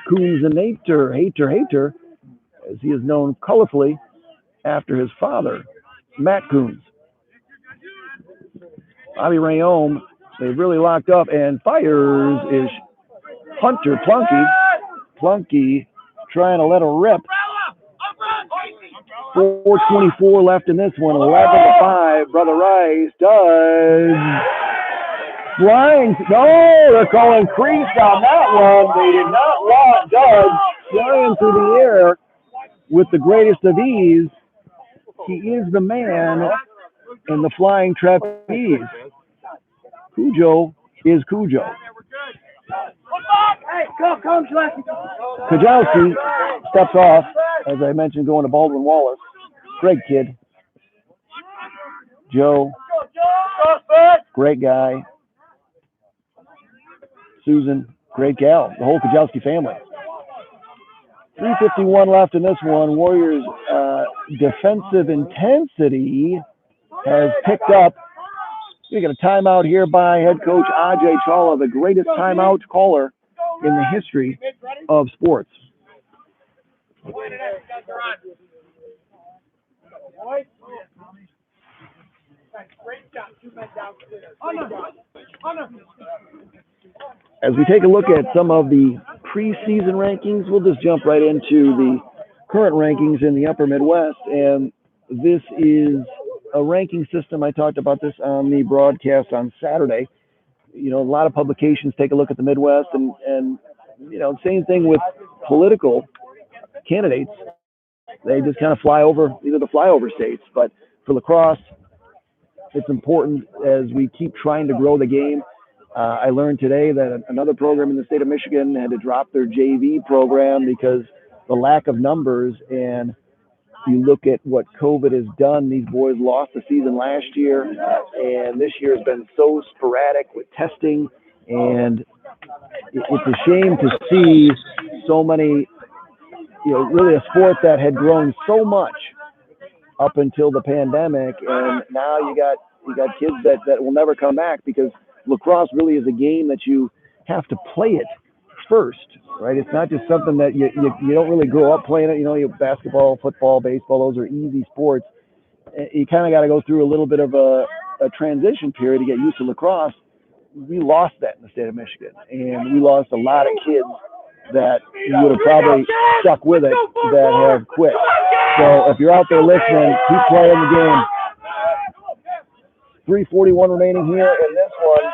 Coons-a-nator, hater, as he is known colorfully after his father, Matt Coons. Bobby Rayome, they've really locked up, and fires is Hunter Plunky. Plunky trying to let her rip. 4:24 left in this one, 11-5. Brother Rice does. Flying. No, they're calling crease on that one. They did not want Doug flying through the air with the greatest of ease. He is the man in the flying trapeze. Cujo is Cujo. Hey, come, Kajowski steps off, as I mentioned, going to Baldwin Wallace. Great kid. Joe, great guy. Susan, great gal. The whole Kajowski family. 3:51 left in this one. Warriors' defensive intensity has picked up. We got a timeout here by head coach Ajay Chawla, the greatest timeout caller in the history of sports. As we take a look at some of the preseason rankings, we'll just jump right into the current rankings in the Upper Midwest. And this is a ranking system. I talked about this on the broadcast on Saturday. You know, a lot of publications take a look at the Midwest, and you know, same thing with political candidates. They just kind of fly over, these are the flyover states. But for lacrosse, it's important as we keep trying to grow the game. I learned today that another program in the state of Michigan had to drop their JV program because the lack of numbers. And you look at what COVID has done. These boys lost the season last year, and this year has been so sporadic with testing. And it's a shame to see so many, you know, really a sport that had grown so much up until the pandemic, and now you got kids that will never come back, because lacrosse really is a game that you have to play it first, right? It's not just something that you don't really grow up playing it. You know, you basketball, football, baseball, those are easy sports. You kind of got to go through a little bit of a transition period to get used to lacrosse. We lost that in the state of Michigan, and we lost a lot of kids that would have probably stuck with it that have quit. So if you're out there listening, keep playing the game. 3:41 remaining here in this one,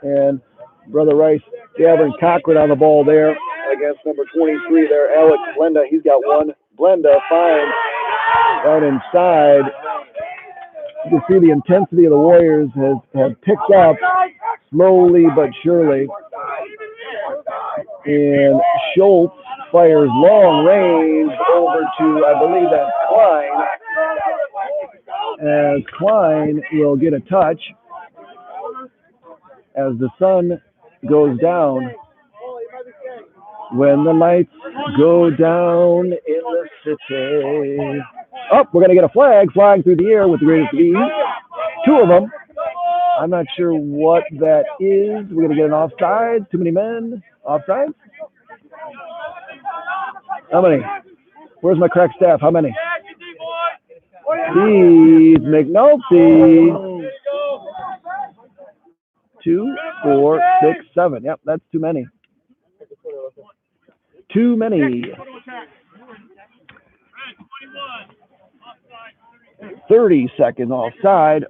and Brother Rice gathering Cochran on the ball there against number 23 there, Alex Blenda. He's got one. Blenda finds right inside. You can see the intensity of the Warriors have picked up slowly but surely. And Schultz fires long range over to, I believe that's Klein, as Klein will get a touch as the sun goes down. When the lights go down in the city. Oh, we're going to get a flag flying through the air with the greatest of ease. Two of them. I'm not sure what that is. We're going to get an offside. Too many men. Offside? How many? Where's my crack staff? How many? Steve McNulty. 2, 4, 6, 7. Yep, that's too many. Too many. 30 seconds offside.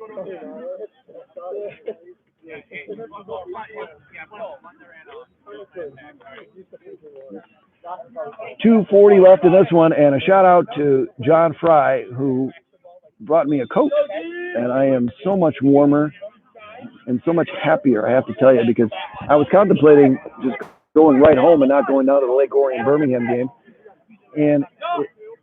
2:40 left in this one, and a shout out to John Fry, who brought me a coat, and I am so much warmer and so much happier, I have to tell you, because I was contemplating just going right home and not going down to the Lake Orion Birmingham game. And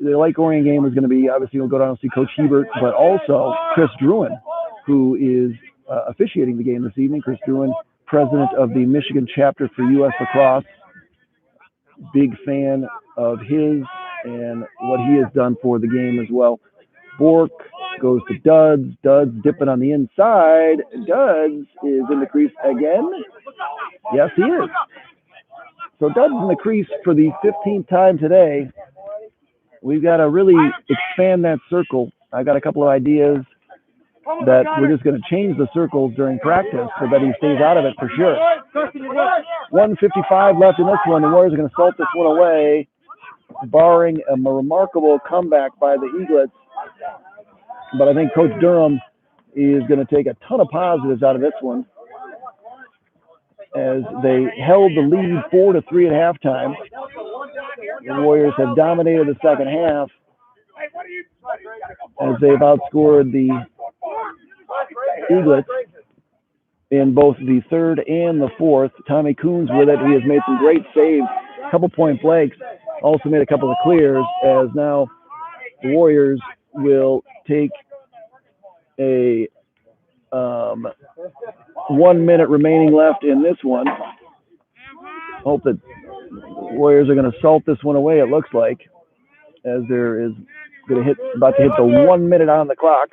the Lake Orion game was going to be, obviously, we'll go down and see Coach Hebert, but also Chris Druin, who is officiating the game this evening. Chris Druin, president of the Michigan chapter for U.S. Lacrosse. Big fan of his and what he has done for the game as well. Bork goes to Duds. Duds dipping on the inside. Duds is in the crease again. Yes, he is. So Duds in the crease for the 15th time today. We've got to really expand that circle. I got a couple of ideas that we're just going to change the circles during practice so that he stays out of it for sure. 1:55 left in this one. The Warriors are going to salt this one away, barring a remarkable comeback by the Eaglets. But I think Coach Durham is going to take a ton of positives out of this one, as they held the lead 4-3 at halftime. The Warriors have dominated the second half as they've outscored the Eaglets in both the third and the fourth. Tommy Coons with it. He has made some great saves, a couple point blanks, also made a couple of clears, as now the Warriors will take a 1 minute remaining left in this one. Hope that Warriors are going to salt this one away, it looks like, as there is about to hit the 1 minute on the clock.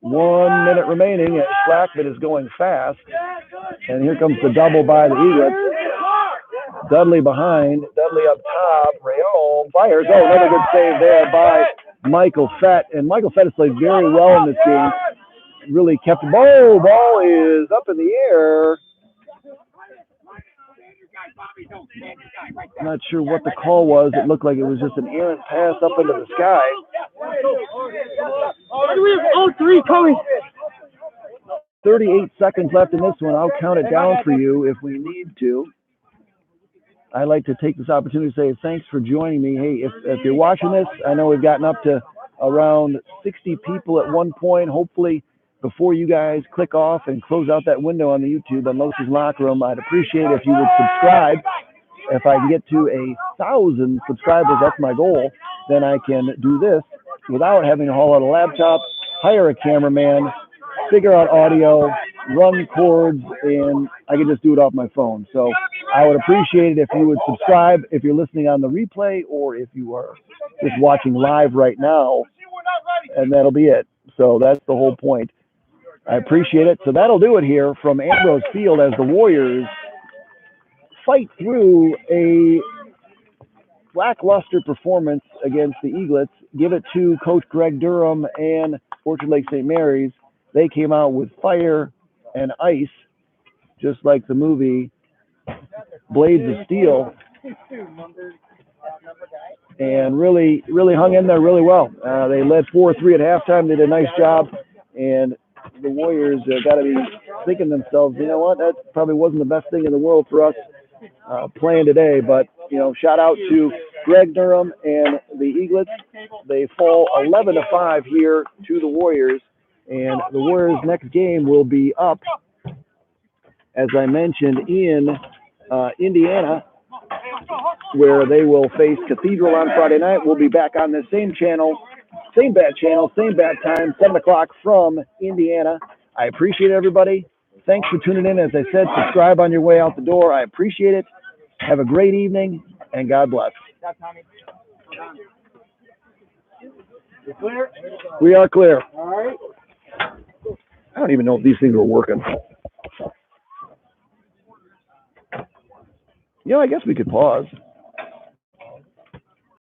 1 minute remaining, and Slackman is going fast. And here comes the double by the Eaglets. Dudley behind, Dudley up top, Rayon fires. Oh, another good save there by Michael Fett. And Michael Fett has played very well in this game. really kept the ball. Ball is up in the air. I'm not sure what the call was. It looked like it was just an errant pass up into the sky. Oh, three coming. 38 seconds left in this one. I'll count it down for you if we need to. I'd like to take this opportunity to say thanks for joining me. Hey, if you're watching this, I know we've gotten up to around 60 people at one point. Hopefully, before you guys click off and close out that window on the YouTube on Losa's Locker Room, I'd appreciate if you would subscribe. If I can get to 1,000 subscribers, that's my goal, then I can do this without having to haul out a laptop, hire a cameraman, figure out audio, run cords, and I can just do it off my phone. So I would appreciate it if you would subscribe if you're listening on the replay or if you are just watching live right now, and that'll be it. So that's the whole point. I appreciate it. So that'll do it here from Ambrose Field as the Warriors fight through a lackluster performance against the Eaglets. Give it to Coach Greg Durham and Orchard Lake St. Mary's. They came out with fire and ice, just like the movie Blades of Steel, and really hung in there really well. They led 4-3 at halftime. They did a nice job, and the Warriors got to be thinking to themselves, you know what, that probably wasn't the best thing in the world for us playing today. But, you know, shout out to Greg Durham and the Eaglets. They fall 11-5 here to the Warriors, and the Warriors' next game will be up, as I mentioned, in Indiana, where they will face Cathedral on Friday night. We'll be back on the same channel, same bad time, 7 o'clock from Indiana. I appreciate everybody. Thanks for tuning in. As I said, subscribe on your way out the door. I appreciate it. Have a great evening, and God bless. You clear? We are clear. All right. I don't even know if these things are working. You know, I guess we could pause.